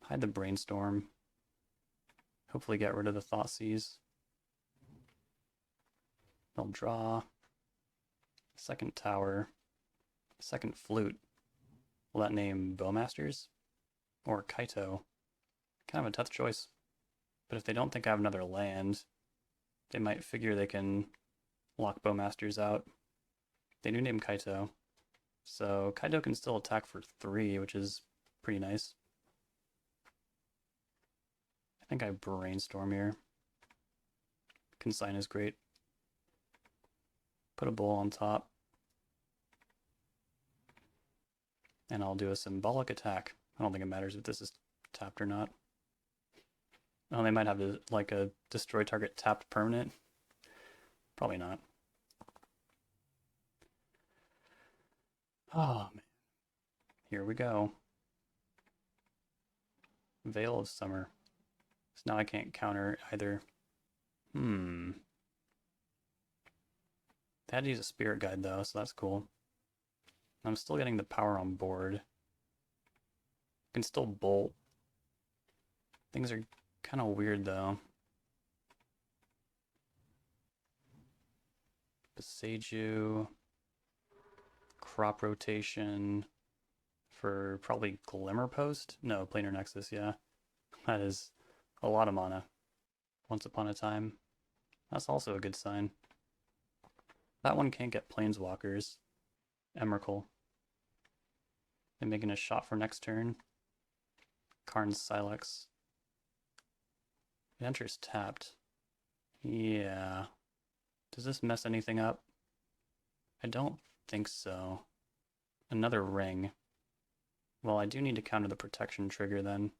Hide the Brainstorm. Hopefully get rid of the Thoughtseize. They'll draw. Second tower. Second flute. Will that name Bowmasters? Or Kaito? Kind of a tough choice. But if they don't think I have another land, they might figure they can lock Bowmasters out. They do name Kaito. So Kaito can still attack for 3, which is pretty nice. I think I Brainstorm here. Consign is great. Put a bowl on top. And I'll do a symbolic attack. I don't think it matters if this is tapped or not. Oh, they might have like a destroy target tapped permanent. Probably not. Oh, man. Here we go. Veil of Summer. So now I can't counter either. They had to use a Spirit Guide though, so that's cool. I'm still getting the power on board. I can still bolt. Things are kind of weird though. Beseiju. Crop rotation for probably Glimmer Post? No, Planar Nexus, yeah. That is a lot of mana. Once upon a time. That's also a good sign. That one can't get Planeswalkers. Emrakul. And making a shot for next turn. Karn's Silex. It enters tapped. Yeah. Does this mess anything up? I don't think so. Another ring. Well, I do need to counter the protection trigger then.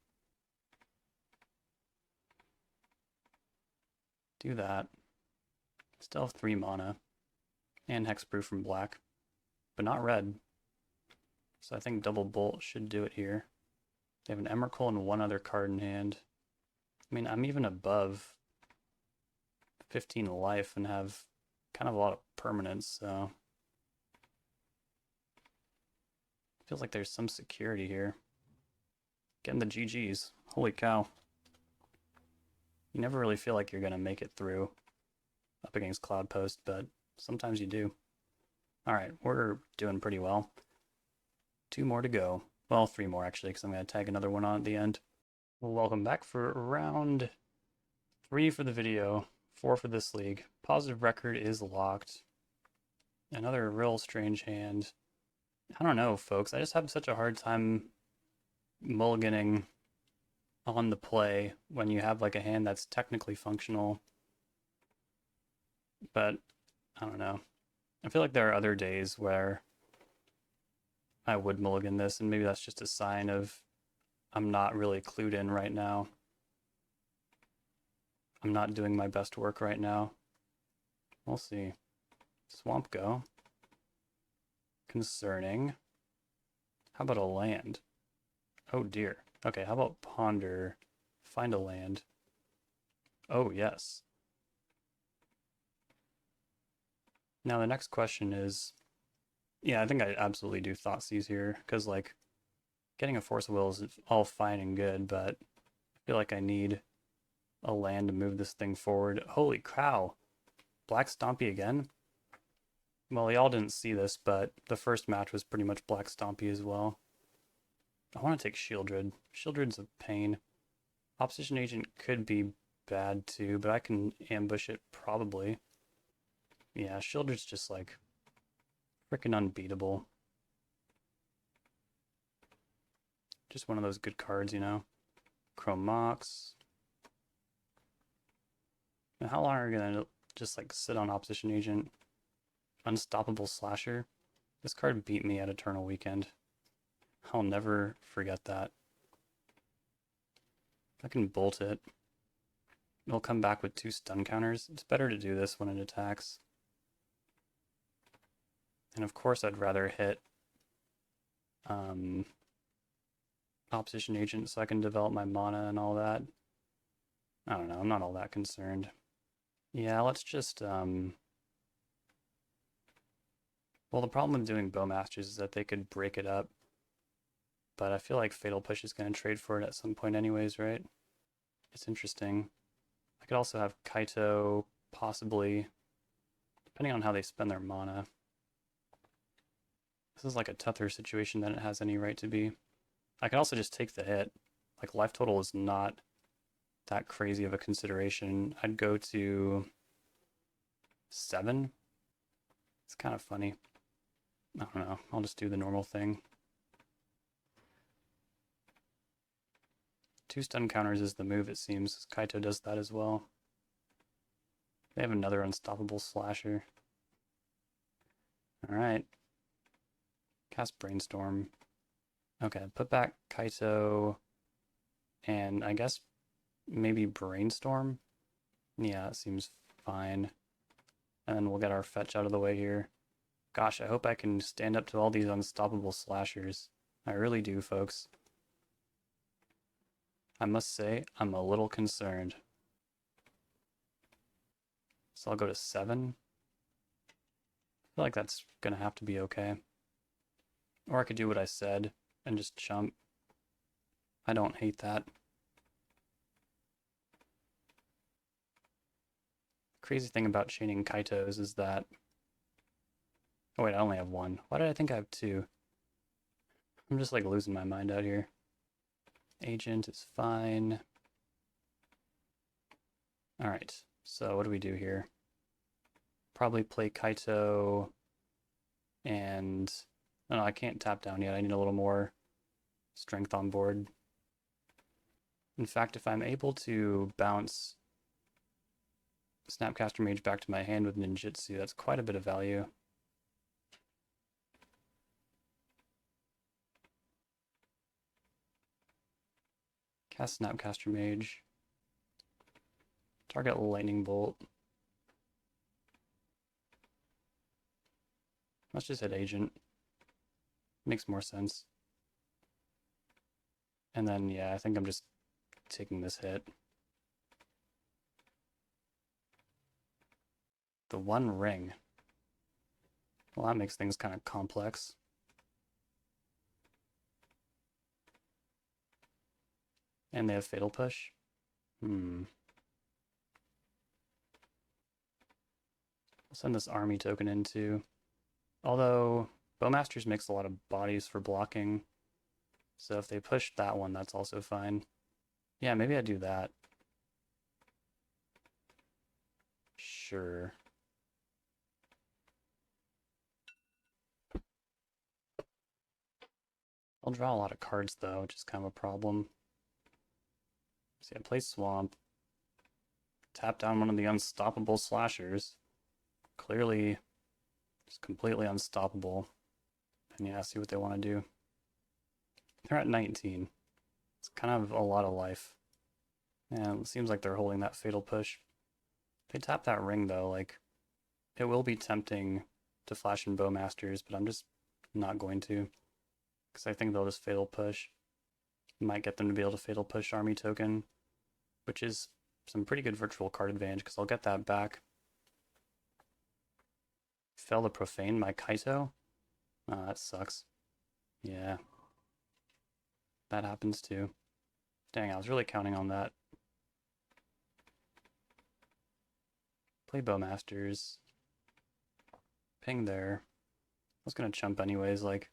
Do that. Still have 3 mana. And Hexproof from black. But not red. So I think Double Bolt should do it here. They have an Emrakul and 1 other card in hand. I mean, I'm even above 15 life and have kind of a lot of permanents, so feels like there's some security here. Getting the GGs. Holy cow. You never really feel like you're going to make it through up against Cloud Post, but sometimes you do. Alright, we're doing pretty well. 2 more to go. Well, 3 more actually, because I'm going to tag another one on at the end. Well, welcome back for round 3 for the video, 4 for this league. Positive record is locked. Another real strange hand. I don't know, folks. I just have such a hard time mulliganing on the play when you have like a hand that's technically functional. But I don't know. I feel like there are other days where I would mulligan this, and maybe that's just a sign of I'm not really clued in right now. I'm not doing my best work right now. We'll see. Swamp Go. Concerning. How about a land? Oh dear. Okay, how about Ponder? Find a land. Oh yes. Now the next question is, yeah, I think I absolutely do Thoughtseize here, because like getting a Force of Will is all fine and good, but I feel like I need a land to move this thing forward. Holy cow. Black Stompy again? Well, y'all didn't see this, but the first match was pretty much Black Stompy as well. I want to take Shieldred. Shieldred's a pain. Opposition Agent could be bad too, but I can ambush it probably. Yeah, Shieldred's just like freaking unbeatable. Just one of those good cards, you know? Chrome Mox. Now, how long are we going to just like sit on opposition agent. Unstoppable Slasher. This card beat me at Eternal Weekend. I'll never forget that. I can bolt it. It'll come back with 2 stun counters. It's better to do this when it attacks. And of course I'd rather hit opposition agent so I can develop my mana and all that. I don't know, I'm not all that concerned. Yeah, let's just well, the problem with doing Bowmasters is that they could break it up. But I feel like Fatal Push is going to trade for it at some point anyways, right? It's interesting. I could also have Kaito, possibly, depending on how they spend their mana. This is like a tougher situation than it has any right to be. I could also just take the hit. Like, life total is not that crazy of a consideration. I'd go to 7. It's kind of funny. I don't know. I'll just do the normal thing. 2 stun counters is the move, it seems. Kaito does that as well. They have another Unstoppable Slasher. Alright. Cast Brainstorm. Okay, put back Kaito and I guess maybe Brainstorm? Yeah, it seems fine. And then we'll get our fetch out of the way here. Gosh, I hope I can stand up to all these Unstoppable Slashers. I really do, folks. I must say, I'm a little concerned. So I'll go to 7. I feel like that's gonna have to be okay. Or I could do what I said and just jump. I don't hate that. The crazy thing about chaining Kaitos is that... Oh wait, I only have 1. Why did I think I have 2? I'm just like losing my mind out here. Agent is fine. Alright, so what do we do here? Probably play Kaito and... Oh, no, I can't tap down yet. I need a little more strength on board. In fact, if I'm able to bounce Snapcaster Mage back to my hand with Ninjutsu, that's quite a bit of value. Cast Snapcaster Mage. Target Lightning Bolt. Let's just hit Agent. Makes more sense. And then, yeah, I think I'm just taking this hit. The One Ring. Well, that makes things kind of complex. And they have Fatal Push? I'll send this army token in too. Although, Bowmasters makes a lot of bodies for blocking. So if they push that one, that's also fine. Yeah, maybe I do that. Sure. I'll draw a lot of cards though, which is kind of a problem. See, I play Swamp. Tap down one of the Unstoppable Slashers. Clearly, just completely unstoppable. And yeah, see what they want to do. They're at 19. It's kind of a lot of life. And it seems like they're holding that Fatal Push. If they tap that ring though, like, it will be tempting to flash in Bowmasters, but I'm just not going to. Because I think they'll just Fatal Push. Might get them to be able to Fatal Push Army Token, which is some pretty good virtual card advantage, because I'll get that back. Fail to Profane my Kaito? Oh, that sucks. Yeah. That happens too. Dang, I was really counting on that. Play Bowmasters. Ping there. I was gonna chump anyways, like,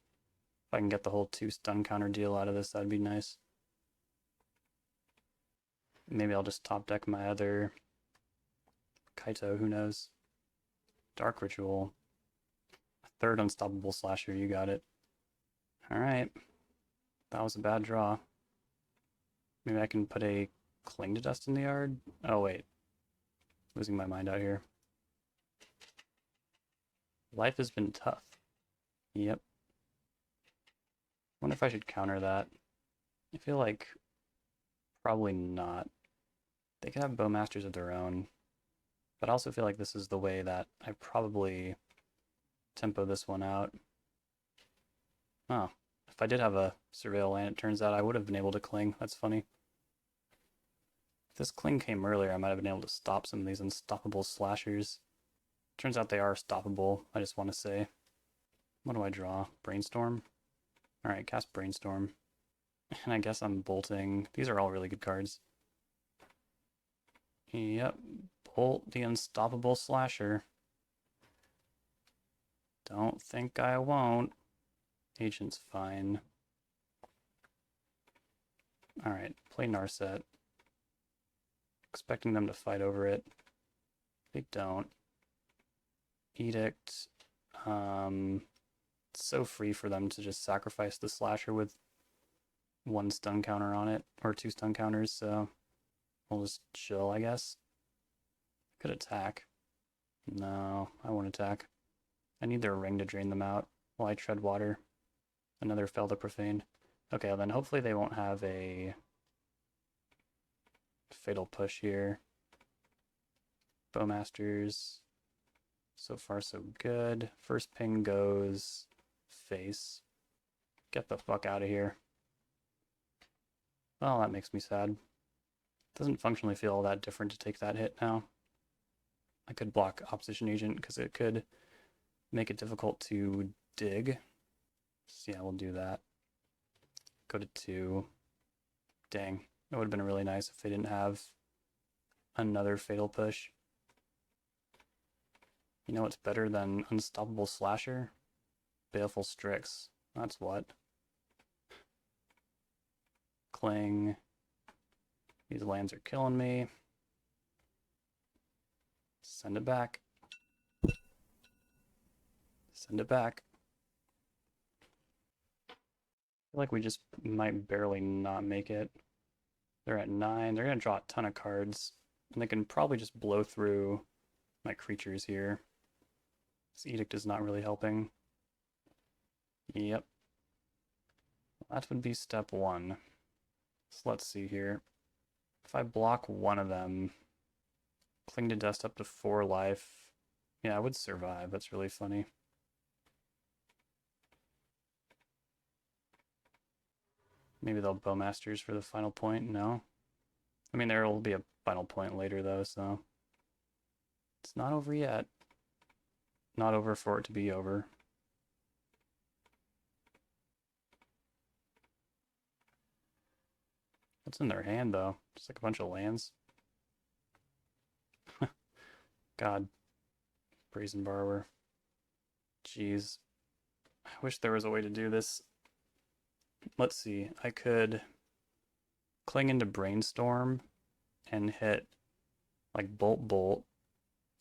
if I can get the whole 2 stun counter deal out of this, that'd be nice. Maybe I'll just top deck my other Kaito, who knows. Dark Ritual. A 3rd Unstoppable Slasher, you got it. Alright. That was a bad draw. Maybe I can put a Cling to Dust in the yard? Oh wait. Losing my mind out here. Life has been tough. Yep. Wonder if I should counter that. I feel like probably not. They could have Bowmasters of their own, but I also feel like this is the way that I probably tempo this one out. Oh, if I did have a Surveil land, it turns out I would have been able to cling. That's funny. If this cling came earlier, I might have been able to stop some of these unstoppable slashers. Turns out they are stoppable, I just want to say. What do I draw? Brainstorm? Alright, cast Brainstorm. And I guess I'm bolting. These are all really good cards. Yep, bolt the unstoppable slasher. Don't think I won't. Agent's fine. Alright, play Narset. Expecting them to fight over it. They don't. Edict. It's so free for them to just sacrifice the slasher with one stun counter on it, or two stun counters, so we'll just chill, I guess. Could attack. No, I won't attack. I need their ring to drain them out while I tread water. Another Fel the Profane. Okay, well then hopefully they won't have a fatal push here. Bowmasters. So far so good. First ping goes face. Get the fuck out of here. Well, that makes me sad. Doesn't functionally feel all that different to take that hit now. I could block Opposition Agent because it could make it difficult to dig. So yeah, we'll do that. Go to 2. Dang, it would have been really nice if they didn't have another fatal push. You know what's better than Unstoppable Slasher? Baleful Strix. That's what. Cling. These lands are killing me. Send it back. Send it back. I feel like we just might barely not make it. They're at 9. They're going to draw a ton of cards. And they can probably just blow through my creatures here. This Edict is not really helping. Yep. That would be step 1. So let's see here. If I block one of them, cling to dust up to 4 life. Yeah, I would survive. That's really funny. Maybe they'll Bowmasters for the final point. No. I mean, there will be a final point later, though, so it's not over yet. Not over for it to be over. What's in their hand, though? Just like a bunch of lands. God. Brazen Borrower. Jeez. I wish there was a way to do this. Let's see. I could cling into Brainstorm and hit like Bolt,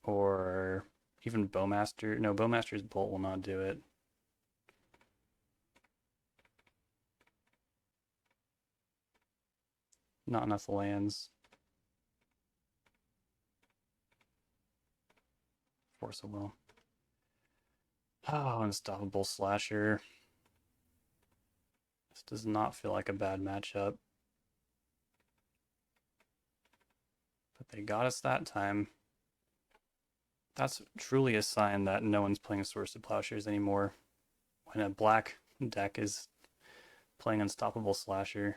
or even Bowmaster. No, Bowmaster's Bolt will not do it. Not enough lands. Force of Will. Oh, Unstoppable Slasher. This does not feel like a bad matchup. But they got us that time. That's truly a sign that no one's playing Swords to Plowshares anymore. When a black deck is playing Unstoppable Slasher.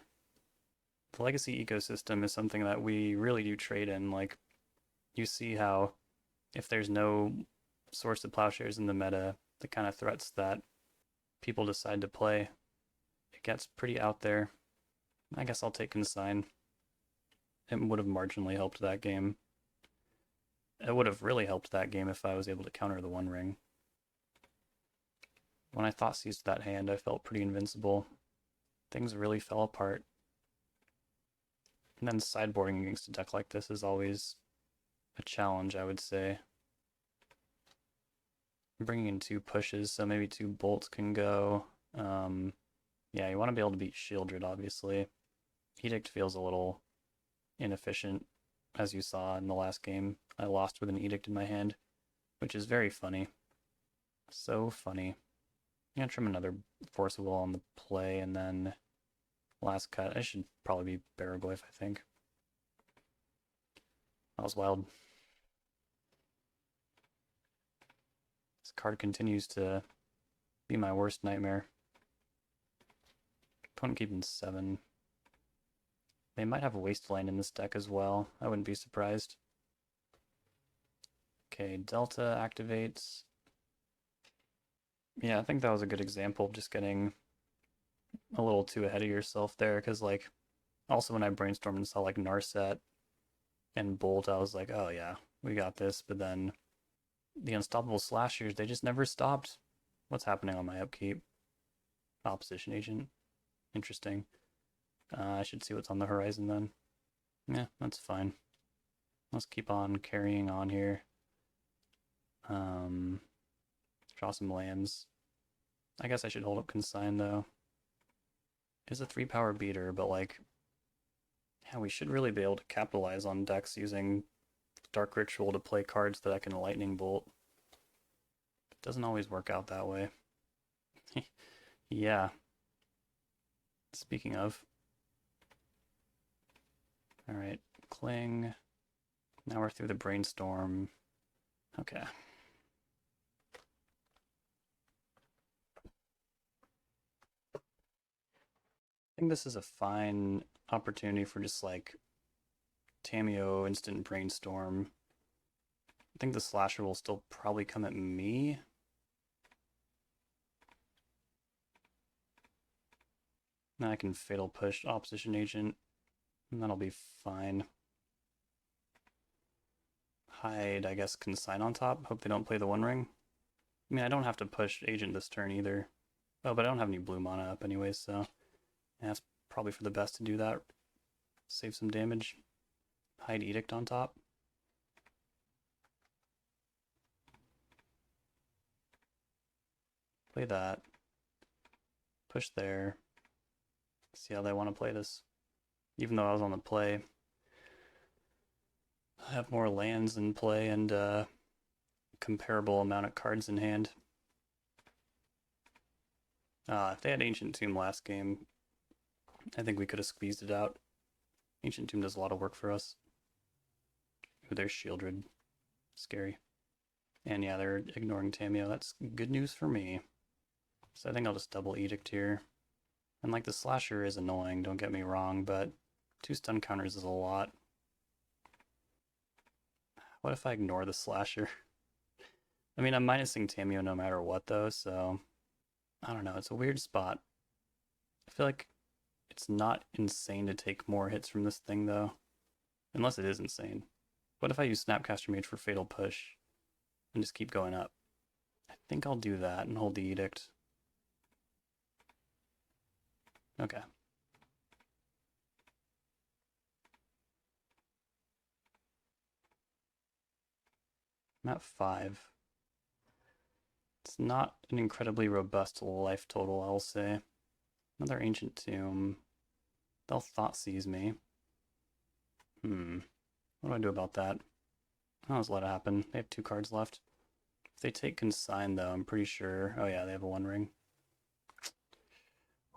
The Legacy ecosystem is something that we really do trade in. Like, you see how if there's no Swords to Plowshares in the meta, the kind of threats that people decide to play, it gets pretty out there. I guess I'll take Consign. It would have marginally helped that game. It would have really helped that game if I was able to counter the One Ring. When I thought seized that hand, I felt pretty invincible. Things really fell apart. And then sideboarding against a deck like this is always a challenge, I would say. I'm bringing in 2 pushes, so maybe 2 bolts can go. Yeah, you want to be able to beat Shieldred, obviously. Edict feels a little inefficient, as you saw in the last game. I lost with an Edict in my hand, which is very funny. So funny. I'm gonna trim another Force of Will on the play, and then last cut. I should probably be Baraglyph, I think. That was wild. This card continues to be my worst nightmare. Opponent keeping 7. They might have a Wasteland in this deck as well. I wouldn't be surprised. Okay, Delta activates. Yeah, I think that was a good example of just getting a little too ahead of yourself there, because, like, also when I brainstormed and saw, like, Narset and Bolt, I was like, oh yeah, we got this, but then the Unstoppable Slashers, they just never stopped. What's happening on my upkeep? Opposition Agent. Interesting. I should see what's on the horizon then. Yeah, that's fine. Let's keep on carrying on here. Draw some lands. I guess I should hold up Consign though. It's a 3-power beater, but like, yeah, we should really be able to capitalize on decks using Dark Ritual to play cards that I can Lightning Bolt. It doesn't always work out that way. Yeah. Speaking of. Alright, Cling. Now we're through the Brainstorm. Okay. I think this is a fine opportunity for just like Tamiyo instant Brainstorm. I think the Slasher will still probably come at me. Now I can Fatal Push Opposition Agent, and that'll be fine. Hide, I guess, Consign on top. Hope they don't play the One Ring. I mean, I don't have to push Agent this turn either. Oh, but I don't have any blue mana up anyway, so yeah, it's probably for the best to do that. Save some damage. Hide Edict on top. Play that. Push there. See how they want to play this. Even though I was on the play, I have more lands in play and comparable amount of cards in hand. If they had Ancient Tomb last game, I think we could have squeezed it out. Ancient Tomb does a lot of work for us. Ooh, there's Shieldred. Scary. And yeah, they're ignoring Tamiyo. That's good news for me. So I think I'll just double Edict here. And like the Slasher is annoying, don't get me wrong, but 2 stun counters is a lot. What if I ignore the Slasher? I mean, I'm minusing Tamiyo no matter what though, so I don't know, it's a weird spot. I feel like it's not insane to take more hits from this thing though. Unless it is insane. What if I use Snapcaster Mage for Fatal Push and just keep going up? I think I'll do that and hold the Edict. Okay. I'm at 5. It's not an incredibly robust life total, I'll say. Another Ancient Tomb. They'll Thoughtseize me. What do I do about that? I'll just let it happen. They have 2 cards left. If they take Consign, though, I'm pretty sure... Oh yeah, they have a One Ring.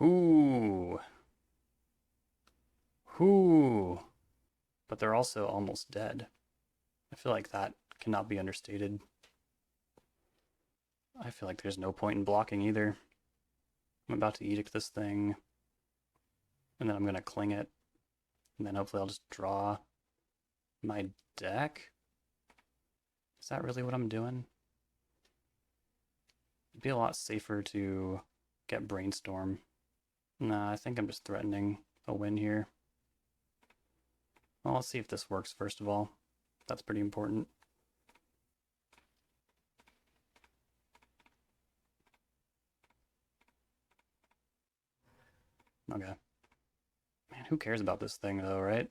Ooh. Ooh. But they're also almost dead. I feel like that cannot be understated. I feel like there's no point in blocking either. I'm about to Edict this thing. And then I'm going to Cling it. And then hopefully I'll just draw my deck. Is that really what I'm doing? It'd be a lot safer to get Brainstorm. Nah, I think I'm just threatening a win here. Well, let's see if this works first of all. That's pretty important. Okay. Man, who cares about this thing though, right?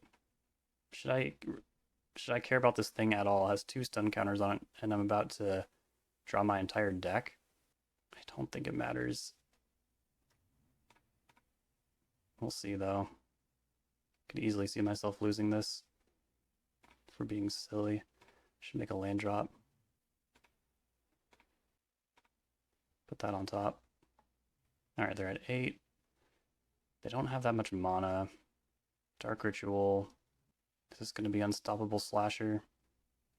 Should I care about this thing at all? It has 2 stun counters on it, and I'm about to draw my entire deck. I don't think it matters. We'll see though. Could easily see myself losing this for being silly. Should make a land drop. Put that on top. Alright, they're at 8. They don't have that much mana. Dark Ritual. This is going to be Unstoppable Slasher.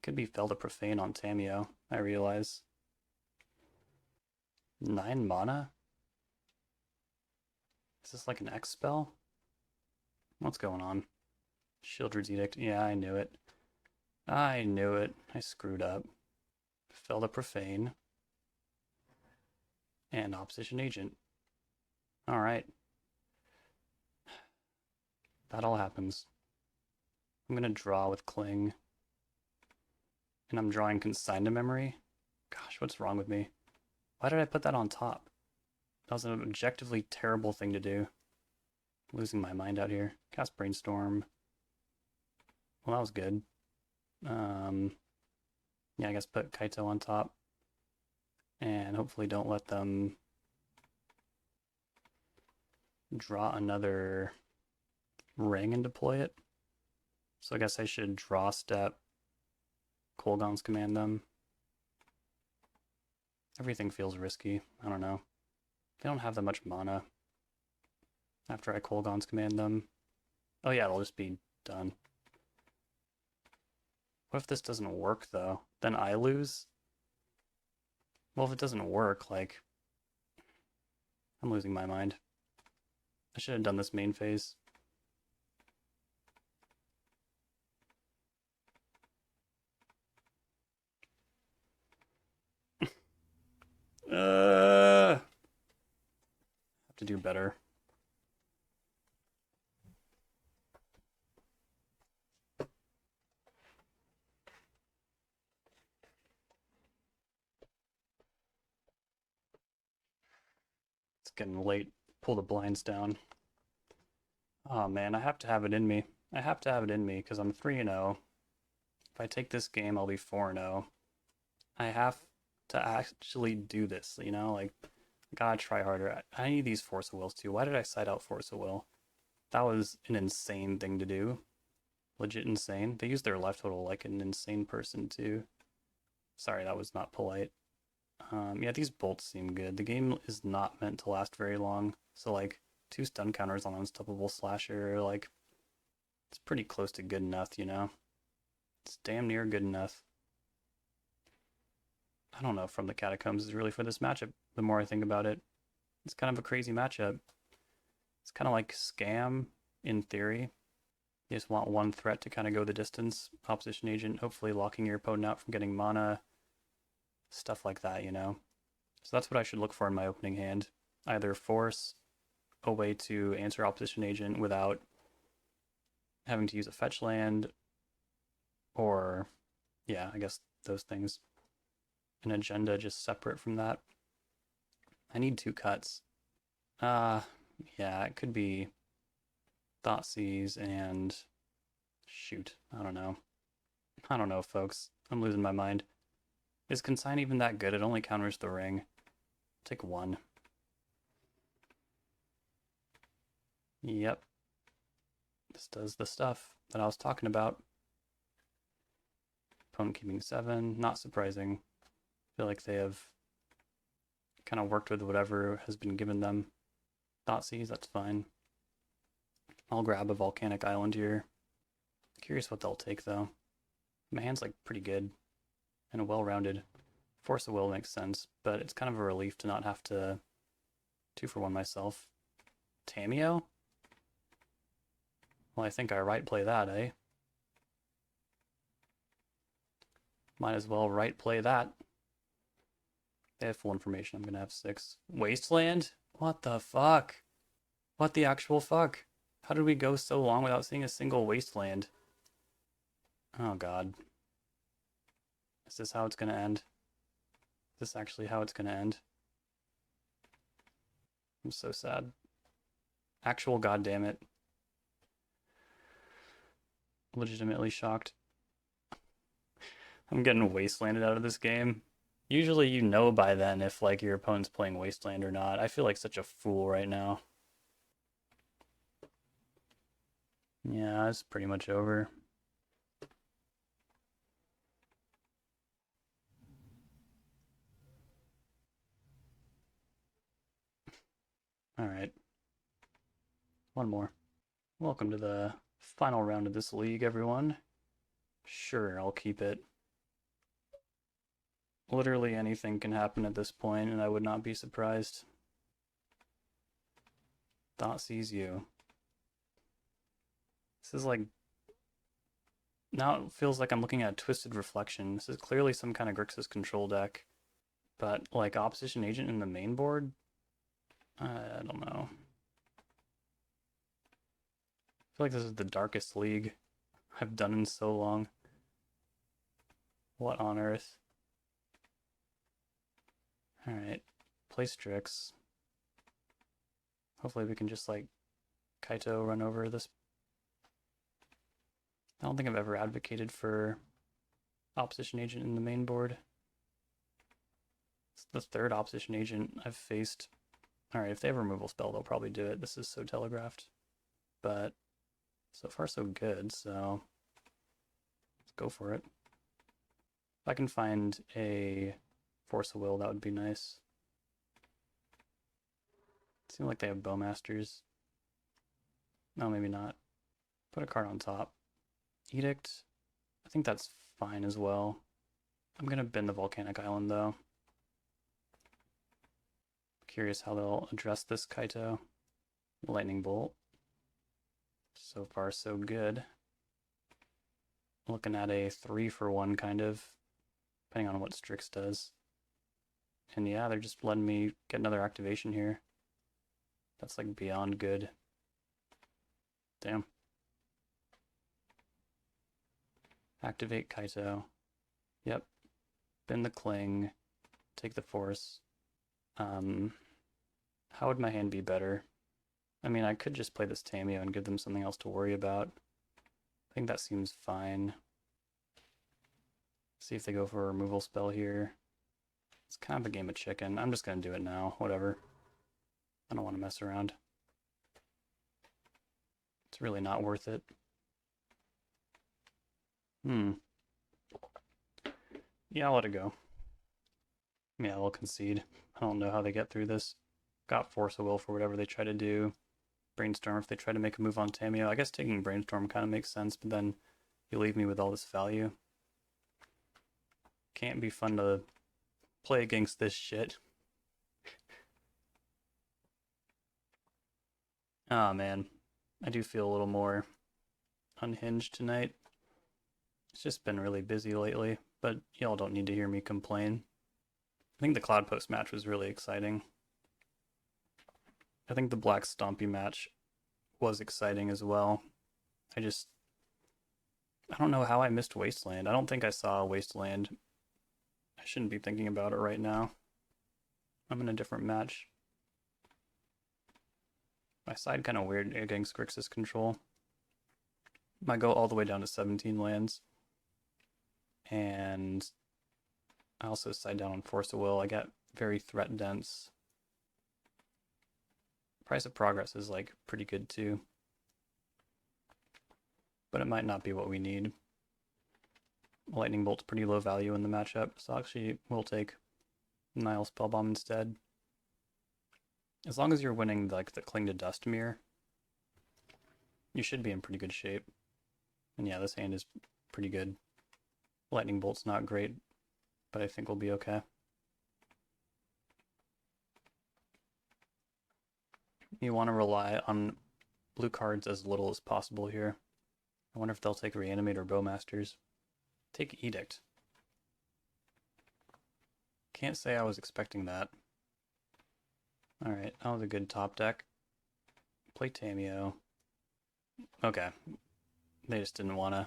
Could be Fel to Profane on Tamiyo, I realize. 9 mana? Is this like an X spell? What's going on? Shieldred's Edict. Yeah, I knew it. I knew it. I screwed up. Fel to Profane. And Opposition Agent. Alright. That all happens. I'm going to draw with Cling. And I'm drawing Consign to Memory. Gosh, what's wrong with me? Why did I put that on top? That was an objectively terrible thing to do. I'm losing my mind out here. Cast Brainstorm. Well, that was good. Yeah, I guess put Kaito on top. And hopefully don't let them draw another ring and deploy it. So I guess I should draw step, Kolaghan's command them. Everything feels risky. I don't know. They don't have that much mana after I Kolaghan's command them. Oh yeah, it'll just be done. What if this doesn't work though? Then I lose? Well, if it doesn't work, like, I'm losing my mind. I should have done this main phase. Have to do better. It's getting late. Pull the blinds down. Oh man, I have to have it in me. I have to have it in me because I'm 3-0. If I take this game, I'll be 4-0. I have to actually do this, you know? Like, I gotta try harder. I need these Force of Wills too. Why did I side out Force of Will? That was an insane thing to do. Legit insane. They use their life total like an insane person too. Sorry, that was not polite. Yeah, these bolts seem good. The game is not meant to last very long. So like 2 stun counters on Unstoppable Slasher, like it's pretty close to good enough, you know? It's damn near good enough. I don't know if From the Catacombs is really for this matchup. The more I think about it, it's kind of a crazy matchup. It's kind of like Scam in theory. You just want one threat to kind of go the distance. Opposition Agent, hopefully locking your opponent out from getting mana. Stuff like that, you know? So that's what I should look for in my opening hand. Either force a way to answer Opposition Agent without having to use a fetch land, or, yeah, I guess those things. An agenda just separate from that. I need 2 cuts. Yeah, it could be Thoughtseize and shoot. I don't know. I don't know, folks. I'm losing my mind. Is Consign even that good? It only counters the ring. Take 1. Yep. This does the stuff that I was talking about. Opponent keeping 7. Not surprising. I feel like they have kind of worked with whatever has been given them. Thoughtseize, that's fine. I'll grab a Volcanic Island here. Curious what they'll take though. My hand's like pretty good and well-rounded. Force of Will makes sense, but it's kind of a relief to not have to 2-for-1 myself. Tamiyo? Well, I think I right play that, eh? Might as well right play that. They have full information. I'm gonna have 6. Wasteland? What the fuck? What the actual fuck? How did we go so long without seeing a single Wasteland? Oh god. Is this how it's gonna end? Is this actually how it's gonna end? I'm so sad. Actual goddammit. Legitimately shocked. I'm getting Wastelanded out of this game. Usually you know by then if like your opponent's playing Wasteland or not. I feel like such a fool right now. Yeah, it's pretty much over. Alright, one more. Welcome to the final round of this league, everyone. Sure, I'll keep it. Literally anything can happen at this point, and I would not be surprised. Thought sees you. This is like... Now it feels like I'm looking at Twisted Reflection. This is clearly some kind of Grixis Control deck. But, like, Opposition Agent in the main board? I don't know. I feel like this is the darkest league I've done in so long. What on earth? Alright, play Strix. Hopefully we can just, like, Kaito run over this. I don't think I've ever advocated for Opposition Agent in the main board. It's the third Opposition Agent I've faced. Alright, if they have a removal spell, they'll probably do it. This is so telegraphed. But so far so good, so let's go for it. If I can find a Force of Will, that would be nice. Seems like they have Bowmasters. No, maybe not. Put a card on top. Edict. I think that's fine as well. I'm gonna bend the Volcanic Island though. Curious how they'll address this Kaito. Lightning Bolt. So far so good. Looking at a 3-for-1 kind of, depending on what Strix does. And yeah, they're just letting me get another activation here. That's like beyond good. Damn. Activate Kaito. Yep. Bend the Cling. Take the Force. How would my hand be better? I mean, I could just play this Tameo and give them something else to worry about. I think that seems fine. See if they go for a removal spell here. It's kind of a game of chicken. I'm just going to do it now. Whatever. I don't want to mess around. It's really not worth it. Yeah, I'll let it go. Yeah, we'll concede. I don't know how they get through this. Got Force of Will for whatever they try to do. Brainstorm if they try to make a move on Tameo. I guess taking Brainstorm kind of makes sense, but then you leave me with all this value. Can't be fun to play against this shit. Oh man, I do feel a little more unhinged tonight. It's just been really busy lately, but y'all don't need to hear me complain. I think the Cloud Post match was really exciting. I think the Black Stompy match was exciting as well. I don't know how I missed Wasteland. I don't think I saw Wasteland. I shouldn't be thinking about it right now. I'm in a different match. My side kind of weird against Grixis Control. I go all the way down to 17 lands. And I also side down on Force of Will. I get very threat dense. Price of Progress is like pretty good too. But it might not be what we need. Lightning Bolt's pretty low value in the matchup, so actually we'll take Nile Spellbomb instead. As long as you're winning like the Cling to Dust mirror, you should be in pretty good shape. And yeah, this hand is pretty good. Lightning Bolt's not great, but I think we'll be okay. You want to rely on blue cards as little as possible here. I wonder if they'll take Reanimate or Bowmasters. Take Edict. Can't say I was expecting that. Alright, that was a good top deck. Play Tameo. Okay. They just didn't want to.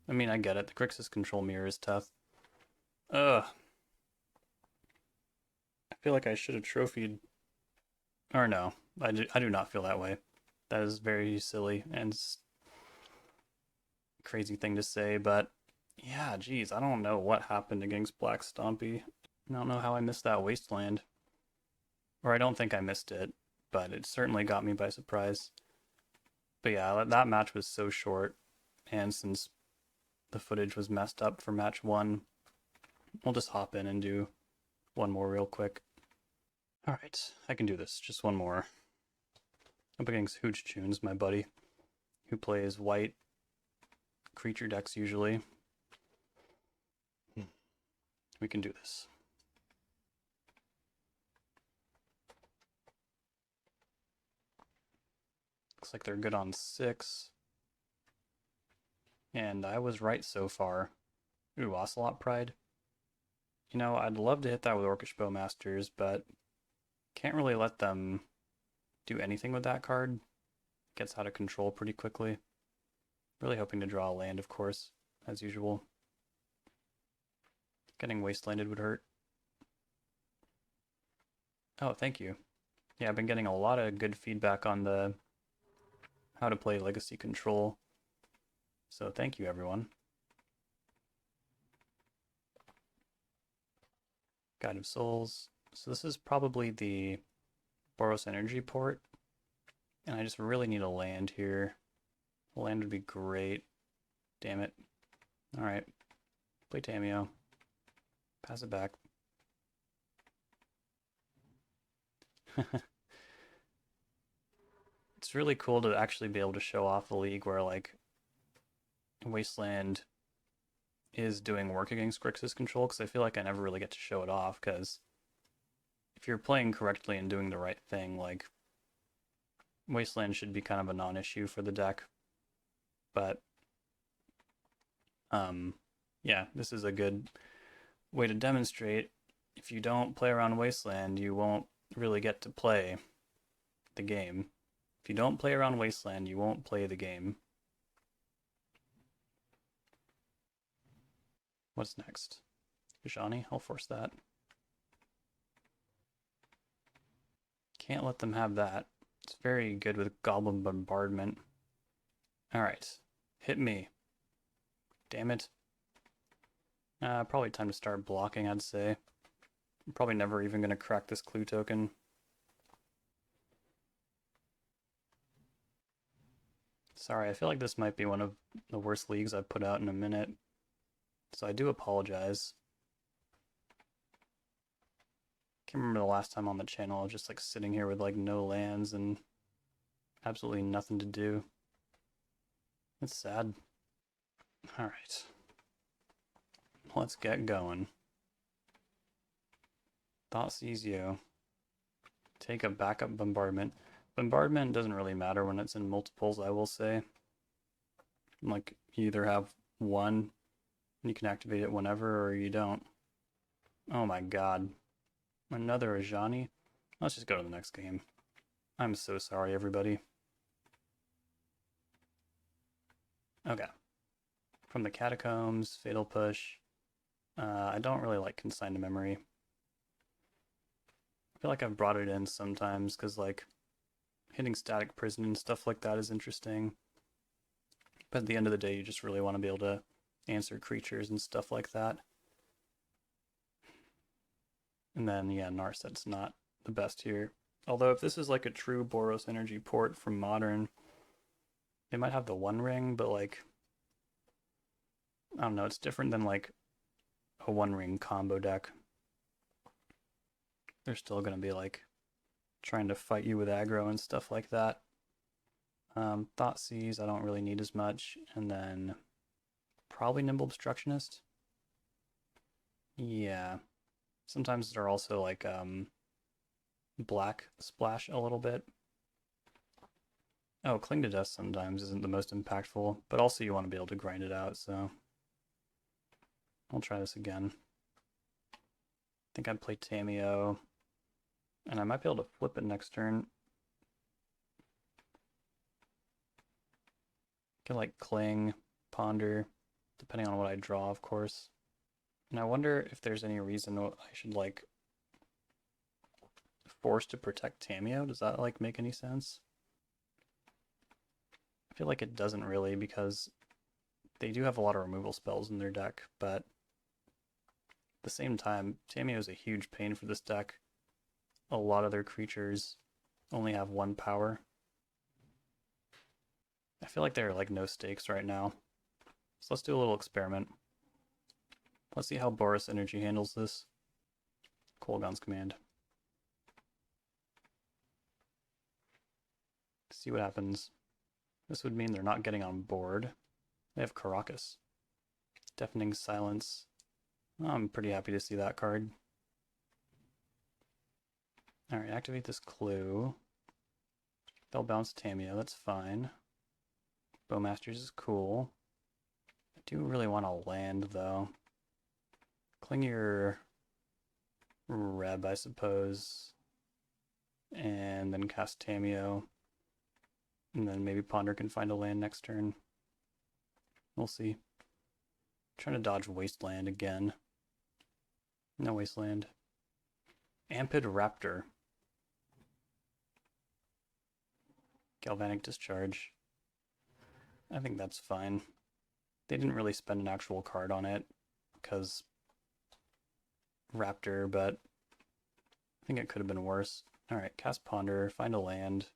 I mean, I get it. The Grixis Control mirror is tough. Ugh. I feel like I should have trophied. Or no, I do not feel that way. That is very silly and crazy thing to say, but yeah, geez, I don't know what happened against Black Stompy. I don't know how I missed that Wasteland. Or I don't think I missed it, but it certainly got me by surprise. But yeah, that match was so short, and since the footage was messed up for match 1, we'll just hop in and do one more real quick. Alright, I can do this. Just one more. Up against Hooch Tunes, my buddy, who plays white creature decks usually. We can do this. Looks like they're good on 6. And I was right so far. Ooh, Ocelot Pride. You know, I'd love to hit that with Orcish Bowmasters, but can't really let them do anything with that card. Gets out of control pretty quickly. Really hoping to draw a land, of course, as usual. Getting wastelanded would hurt. Oh, thank you. Yeah, I've been getting a lot of good feedback on the how to play Legacy Control. So thank you, everyone. Guide of Souls. So this is probably the Boros Energy port. And I just really need a land here. A land would be great. Damn it. Alright. Play Tamiyo. Pass it back. It's really cool to actually be able to show off a league where, like, Wasteland is doing work against Grixis Control, because I feel like I never really get to show it off, because if you're playing correctly and doing the right thing, like, Wasteland should be kind of a non-issue for the deck. But, yeah, this is a good way to demonstrate if you don't play around Wasteland, you won't really get to play the game. If you don't play around Wasteland, you won't play the game. What's next? Johnny? I'll force that. Can't let them have that. It's very good with Goblin Bombardment. Alright. Hit me. Damn it. Probably time to start blocking, I'd say. I'm probably never even going to crack this clue token. Sorry, I feel like this might be one of the worst leagues I've put out in a minute. So I do apologize. Can't remember the last time on the channel I was just like sitting here with like no lands and absolutely nothing to do. It's sad. Alright. Let's get going. Thoughtseize. Take a backup bombardment. Bombardment doesn't really matter when it's in multiples, I will say. Like, you either have one, and you can activate it whenever, or you don't. Oh my god. Another Ajani? Let's just go to the next game. I'm so sorry, everybody. Okay. From the Catacombs, Fatal Push. I don't really like Consign to Memory. I feel like I've brought it in sometimes because, like, hitting Static Prison and stuff like that is interesting. But at the end of the day, you just really want to be able to answer creatures and stuff like that. And then, yeah, Narset's not the best here. Although if this is like a true Boros Energy port from Modern, it might have the One Ring, but like, I don't know, it's different than like a One Ring combo deck. They're still going to be like trying to fight you with aggro and stuff like that. Thoughtseize, I don't really need as much. And then probably Nimble Obstructionist. Yeah. Sometimes they're also like black splash a little bit. Oh, Cling to Dust sometimes isn't the most impactful, but also you want to be able to grind it out, so I'll try this again. I think I'd play Tamiyo, and I might be able to flip it next turn. Can like Cling, Ponder, depending on what I draw, of course. And I wonder if there's any reason I should like force to protect Tamiyo. Does that like make any sense? I feel like it doesn't really, because they do have a lot of removal spells in their deck, but at the same time, Tamiyo is a huge pain for this deck. A lot of their creatures only have one power. I feel like there are like no stakes right now. So let's do a little experiment. Let's see how Boros Energy handles this. Kolaghan's Command. See what happens. This would mean they're not getting on board. They have Caracas. Deafening Silence. I'm pretty happy to see that card. Alright, activate this clue. They'll bounce Tameo, that's fine. Bowmasters is cool. I do really want to land, though. Cling your Reb, I suppose. And then cast Tameo. And then maybe Ponder can find a land next turn. We'll see. Trying to dodge Wasteland again. No Wasteland. Ampid Raptor. Galvanic Discharge. I think that's fine. They didn't really spend an actual card on it because Raptor, but I think it could have been worse. Alright, cast Ponder, find a land.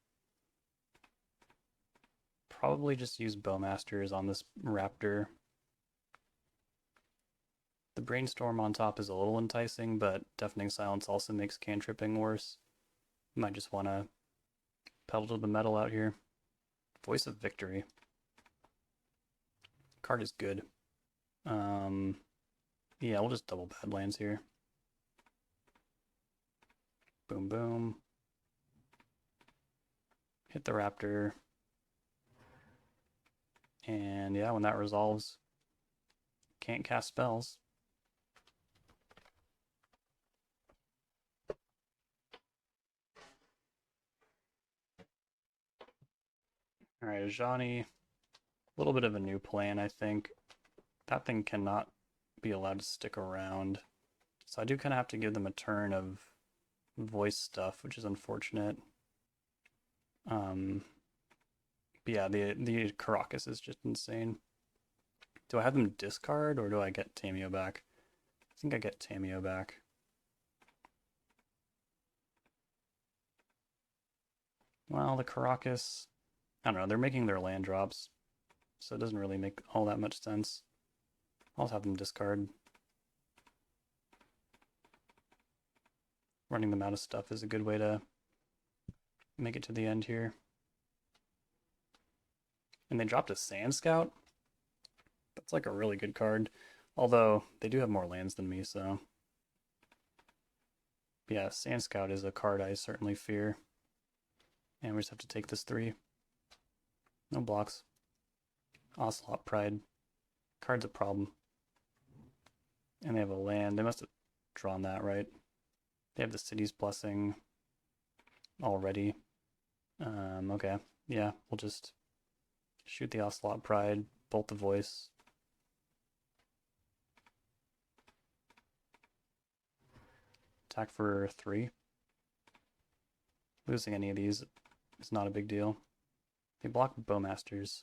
Probably just use Bowmasters on this Raptor. The Brainstorm on top is a little enticing, but Deafening Silence also makes cantripping worse. Might just want to pedal to the metal out here. Voice of Victory. Card is good. Yeah, we'll just double Badlands here. Boom, boom. Hit the Raptor. And yeah, when that resolves, can't cast spells. Alright, Ajani. A little bit of a new plan, I think. That thing cannot be allowed to stick around. So I do kind of have to give them a turn of voice stuff, which is unfortunate. But yeah, the Caracas is just insane. Do I have them discard, or do I get Tameo back? I think I get Tameo back. Well, the Caracas, I don't know, they're making their land drops, so it doesn't really make all that much sense. I'll have them discard. Running them out of stuff is a good way to make it to the end here. And they dropped a Sand Scout? That's like a really good card. Although, they do have more lands than me, so... Yeah, Sand Scout is a card I certainly fear. And we just have to take this 3. No blocks. Ocelot Pride. Card's a problem. And they have a land. They must have drawn that, right? They have the City's Blessing already. Okay. Yeah, we'll just shoot the Ocelot Pride, bolt the Voice. Attack for 3. Losing any of these is not a big deal. They block Bowmasters.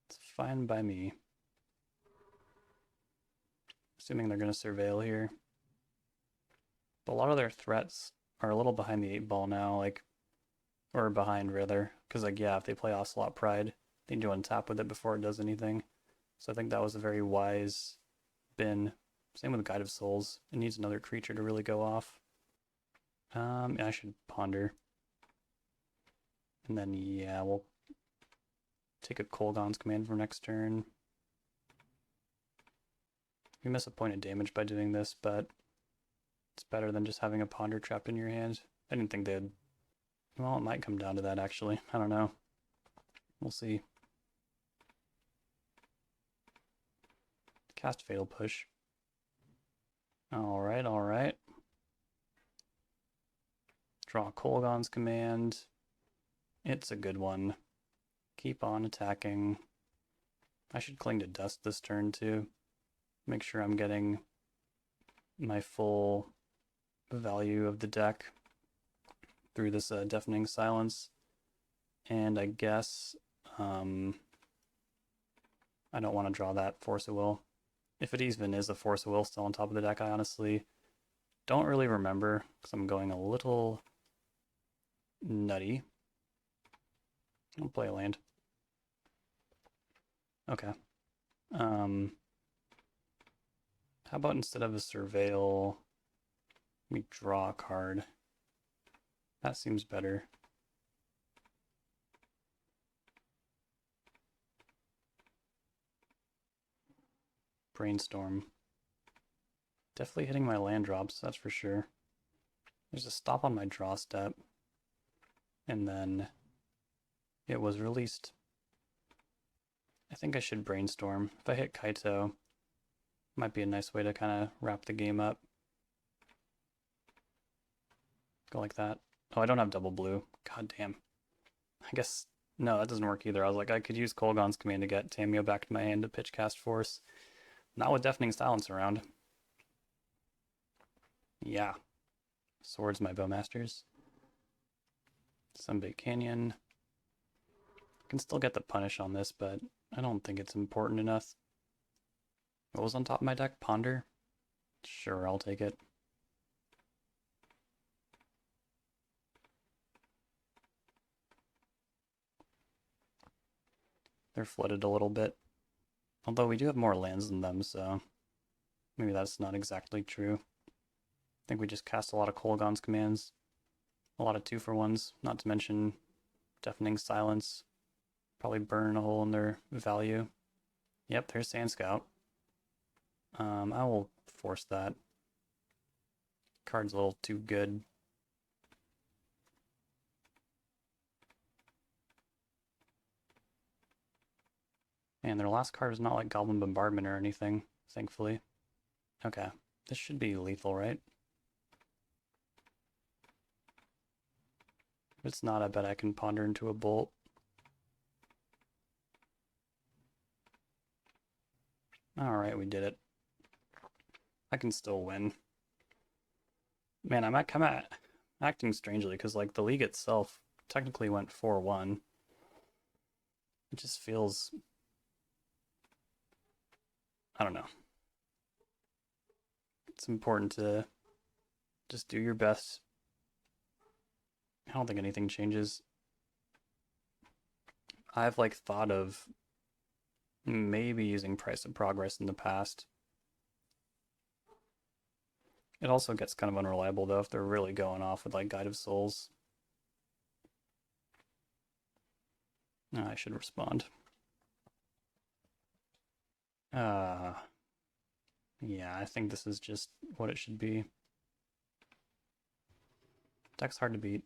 It's fine by me. Assuming they're going to surveil here. But a lot of their threats are a little behind the 8 ball now, like, or behind rather, because like, yeah, if they play Ocelot Pride, they need to untap with it before it does anything. So I think that was a very wise bin. Same with Guide of Souls. It needs another creature to really go off. Yeah, I should Ponder. And then, yeah, we'll take a Kolaghan's Command for next turn. You miss a point of damage by doing this, but it's better than just having a Ponder trapped in your hand. I didn't think they'd... Well, it might come down to that, actually. I don't know. We'll see. Cast Fatal Push. Alright, alright. Draw Kolaghan's Command. It's a good one. Keep on attacking. I should cling to Dust this turn, too. Make sure I'm getting my full value of the deck through this Deafening Silence. And I guess I don't want to draw that Force of Will. If it even is a Force of Will still on top of the deck, I honestly don't really remember because I'm going a little nutty. I'll play a land. Okay. How about instead of a Surveil, we draw a card? That seems better. Brainstorm. Definitely hitting my land drops, that's for sure. There's a stop on my draw step. And then it was released. I think I should Brainstorm. If I hit Kaito, might be a nice way to kind of wrap the game up. Go like that. Oh, I don't have double blue. God damn. I guess, no, that doesn't work either. I was like, I could use Kolaghan's command to get Tamiyo back to my hand to pitch Cast Force. Not with Deafening Silence around. Yeah. Swords my Bowmasters. Sunbait Canyon. I can still get the punish on this, but I don't think it's important enough. What was on top of my deck? Ponder? Sure, I'll take it. They're flooded a little bit. Although we do have more lands than them, so maybe that's not exactly true. I think we just cast a lot of Kolaghan's commands. A lot of 2-for-1s, not to mention Deafening Silence. Probably burn a hole in their value. Yep, there's Sand Scout. I will force that. Card's a little too good. And their last card is not like Goblin Bombardment or anything, thankfully. Okay, this should be lethal, right? If it's not, I bet I can ponder into a bolt. Alright, we did it. I can still win. Man, I'm acting strangely, because like the league itself technically went 4-1. It just feels... I don't know. It's important to just do your best. I don't think anything changes. I've like thought of maybe using Price of Progress in the past. It also gets kind of unreliable though if they're really going off with like Guide of Souls. Oh, I should respond. Yeah, I think this is just what it should be. Deck's hard to beat.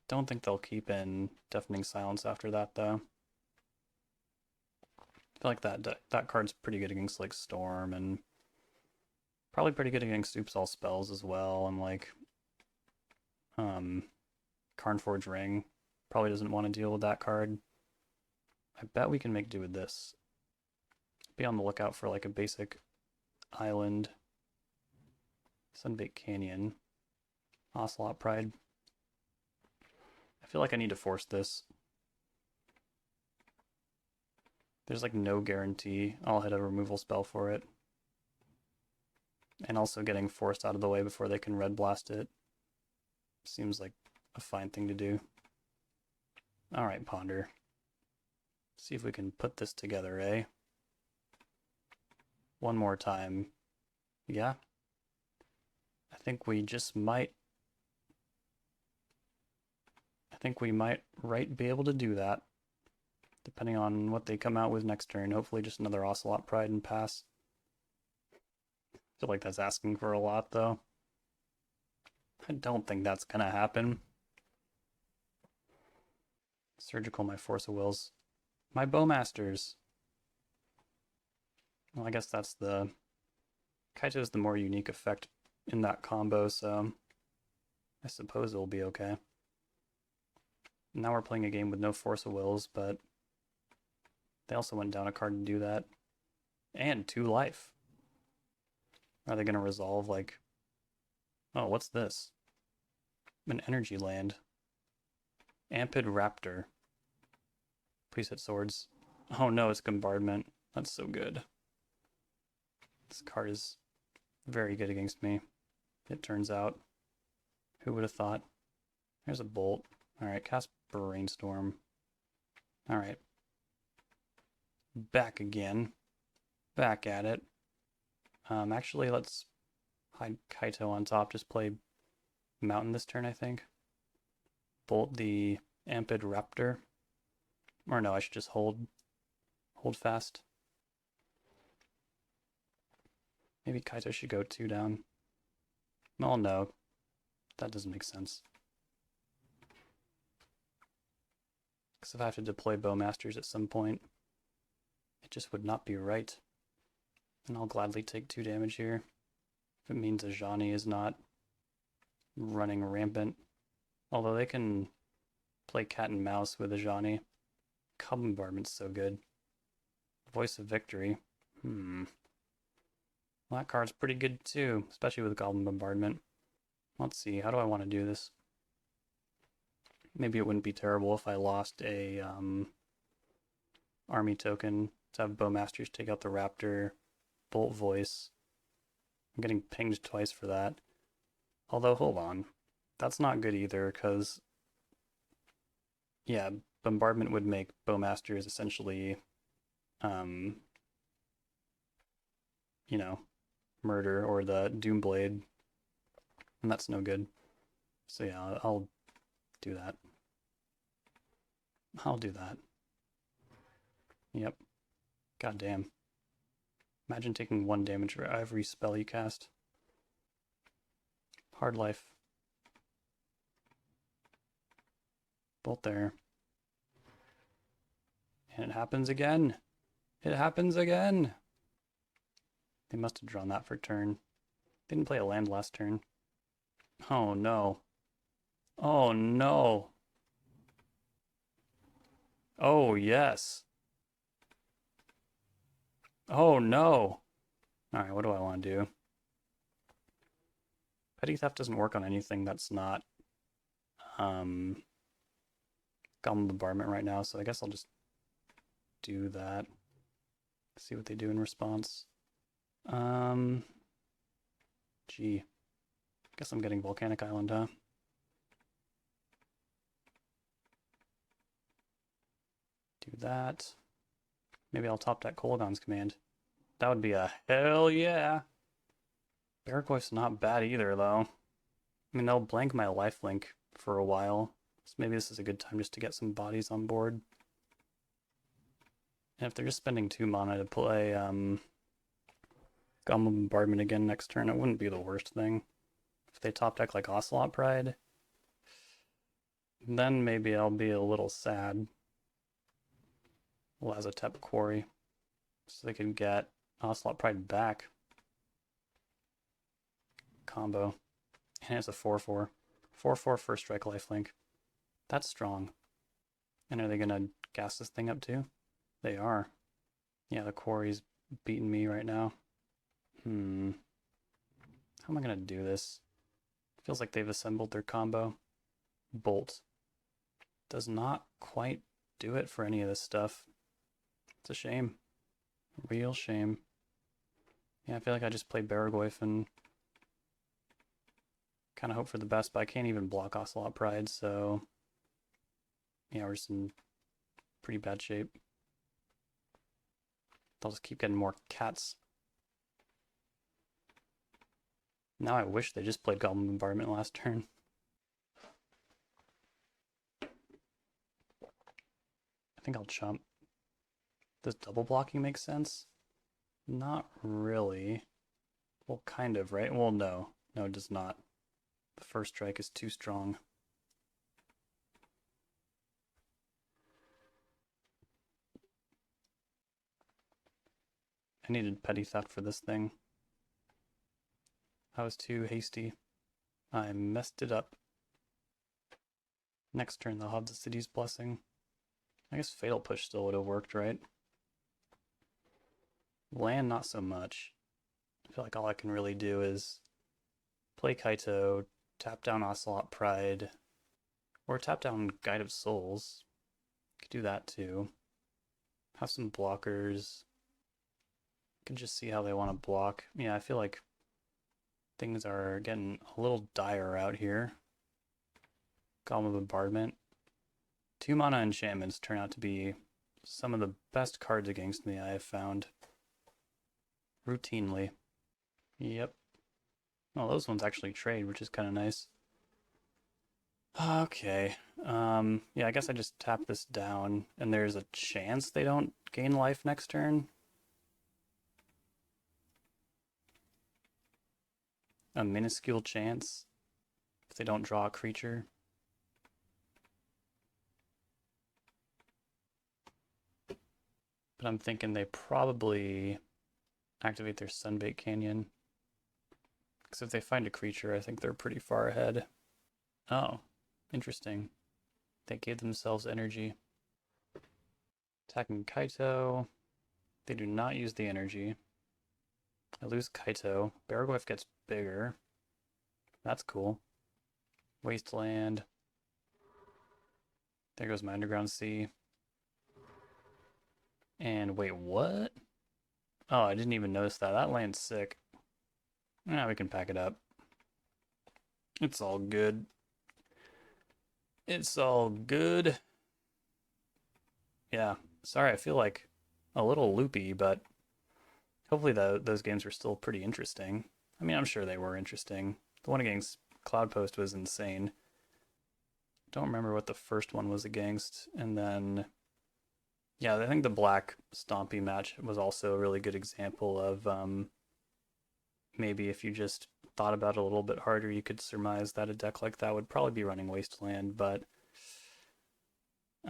Don't think they'll keep in Deafening Silence after that, though. I feel like that card's pretty good against like Storm, and probably pretty good against Oops All Spells as well, and like Carnforge Ring. Probably doesn't want to deal with that card. I bet we can make do with this. Be on the lookout for like a basic island. Sunbait Canyon. Ocelot Pride. I feel like I need to force this. There's like no guarantee I'll hit a removal spell for it. And also getting forced out of the way before they can red blast it seems like a fine thing to do. Alright, Ponder. See if we can put this together, eh? One more time. Yeah? I think we just might... I think we might be able to do that. Depending on what they come out with next turn. Hopefully just another Ocelot Pride and pass. I feel like that's asking for a lot, though. I don't think that's gonna happen. Surgical my Force of Wills. My Bowmasters. Well, I guess that's the... Kaito's the more unique effect in that combo, so I suppose it'll be okay. Now we're playing a game with no Force of Wills, but they also went down a card to do that. And 2 life. Are they going to resolve, like... Oh, what's this? An energy land. Ampid Raptor. Please hit swords. Oh no, it's Bombardment. That's so good. This card is very good against me, it turns out. Who would have thought? There's a bolt. Alright, cast Brainstorm. Alright. Back again. Back at it. Actually, let's hide Kaito on top. Just play Mountain this turn, I think. Bolt the Ampid Raptor. Or no, I should just hold fast. Maybe Kaito should go 2 down. Oh no, that doesn't make sense. Because if I have to deploy Bowmasters at some point, it just would not be right. And I'll gladly take 2 damage here. If it means a Johnny is not running rampant. Although they can play cat and mouse with a Johnny. Goblin Bombardment's so good. Voice of Victory. Well, that card's pretty good too, especially with Goblin Bombardment. Let's see, how do I want to do this? Maybe it wouldn't be terrible if I lost a army token to have Bowmasters take out the Raptor, Bolt Voice. I'm getting pinged twice for that. Although, hold on. That's not good either, because, yeah, Bombardment would make Bowmasters essentially, you know, murder, or the Doomblade, and that's no good. So yeah, I'll do that. I'll do that. Yep. God damn. Imagine taking 1 damage for every spell you cast. Hard life. Bolt there. And it happens again. It happens again. They must have drawn that for turn. They didn't play a land last turn. Oh no. Oh no. Oh yes. Oh no. Alright, what do I want to do? Petty Theft doesn't work on anything that's not Goblin Bombardment right now, so I guess I'll just do that. See what they do in response. Gee. Guess I'm getting Volcanic Island, huh? Do that. Maybe I'll top deck Kolaghan's Command. That would be a hell yeah! Barragoyf's not bad either, though. I mean, they'll blank my lifelink for a while, so maybe this is a good time just to get some bodies on board. And if they're just spending 2 mana to play Goblin Bombardment again next turn, it wouldn't be the worst thing. If they top deck like Ocelot Pride, then maybe I'll be a little sad. Lazotep Quarry, so they can get Ocelot Pride back. Combo. And it's a 4/4. 4/4 first strike lifelink. That's strong. And are they gonna gas this thing up too? They are. Yeah, the Quarry's beating me right now. How am I gonna do this? Feels like they've assembled their combo. Bolt. Does not quite do it for any of this stuff. It's a shame. Real shame. Yeah, I feel like I just play Barragoyf and kind of hope for the best, but I can't even block Ocelot Pride, so yeah, we're just in pretty bad shape. They'll just keep getting more cats. Now I wish they just played Goblin Bombardment last turn. I think I'll chump. Does double blocking make sense? Not really. Well, kind of, right? Well, no. No, it does not. The first strike is too strong. I needed Petty Theft for this thing. I was too hasty. I messed it up. Next turn they'll have the City's Blessing. I guess Fatal Push still would have worked, right? Land, not so much. I feel like all I can really do is play Kaito, tap down Ocelot Pride, or tap down Guide of Souls. Could do that too. Have some blockers. Can just see how they want to block. Yeah, I feel like things are getting a little dire out here. Goblin Bombardment. 2 mana enchantments turn out to be some of the best cards against me I have found. Routinely. Yep. Well, those ones actually trade, which is kind of nice. Okay. Yeah, I guess I just tap this down, and there's a chance they don't gain life next turn. a minuscule chance if they don't draw a creature. But I'm thinking they probably activate their Sunbait Canyon. Because if they find a creature, I think they're pretty far ahead. Oh, interesting. They gave themselves energy. Attacking Kaito. They do not use the energy. I lose Kaito. Baraglyph gets bigger. That's cool. Wasteland. There goes my Underground Sea. And wait, what? Oh, I didn't even notice that. That land's sick. Now we can pack it up. It's all good. It's all good. Yeah, sorry, I feel like a little loopy, but hopefully those games were still pretty interesting. I mean, I'm sure they were interesting. The one against Cloudpost was insane. Don't remember what the first one was against. And then, yeah, I think the Black Stompy match was also a really good example of maybe if you just thought about it a little bit harder, you could surmise that a deck like that would probably be running Wasteland. But,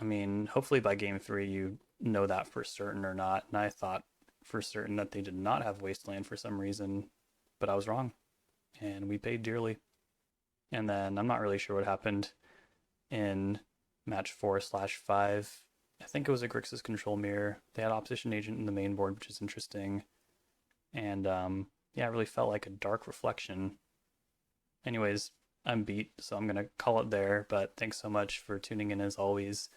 I mean, hopefully by game 3 you know that for certain or not. And I thought for certain that they did not have Wasteland for some reason, but I was wrong. And we paid dearly. And then I'm not really sure what happened in match 4/5. I think it was a Grixis Control mirror. They had Opposition Agent in the main board, which is interesting. And yeah, it really felt like a dark reflection. Anyways, I'm beat, so I'm going to call it there. But thanks so much for tuning in as always.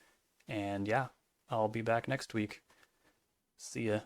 And yeah, I'll be back next week. See ya.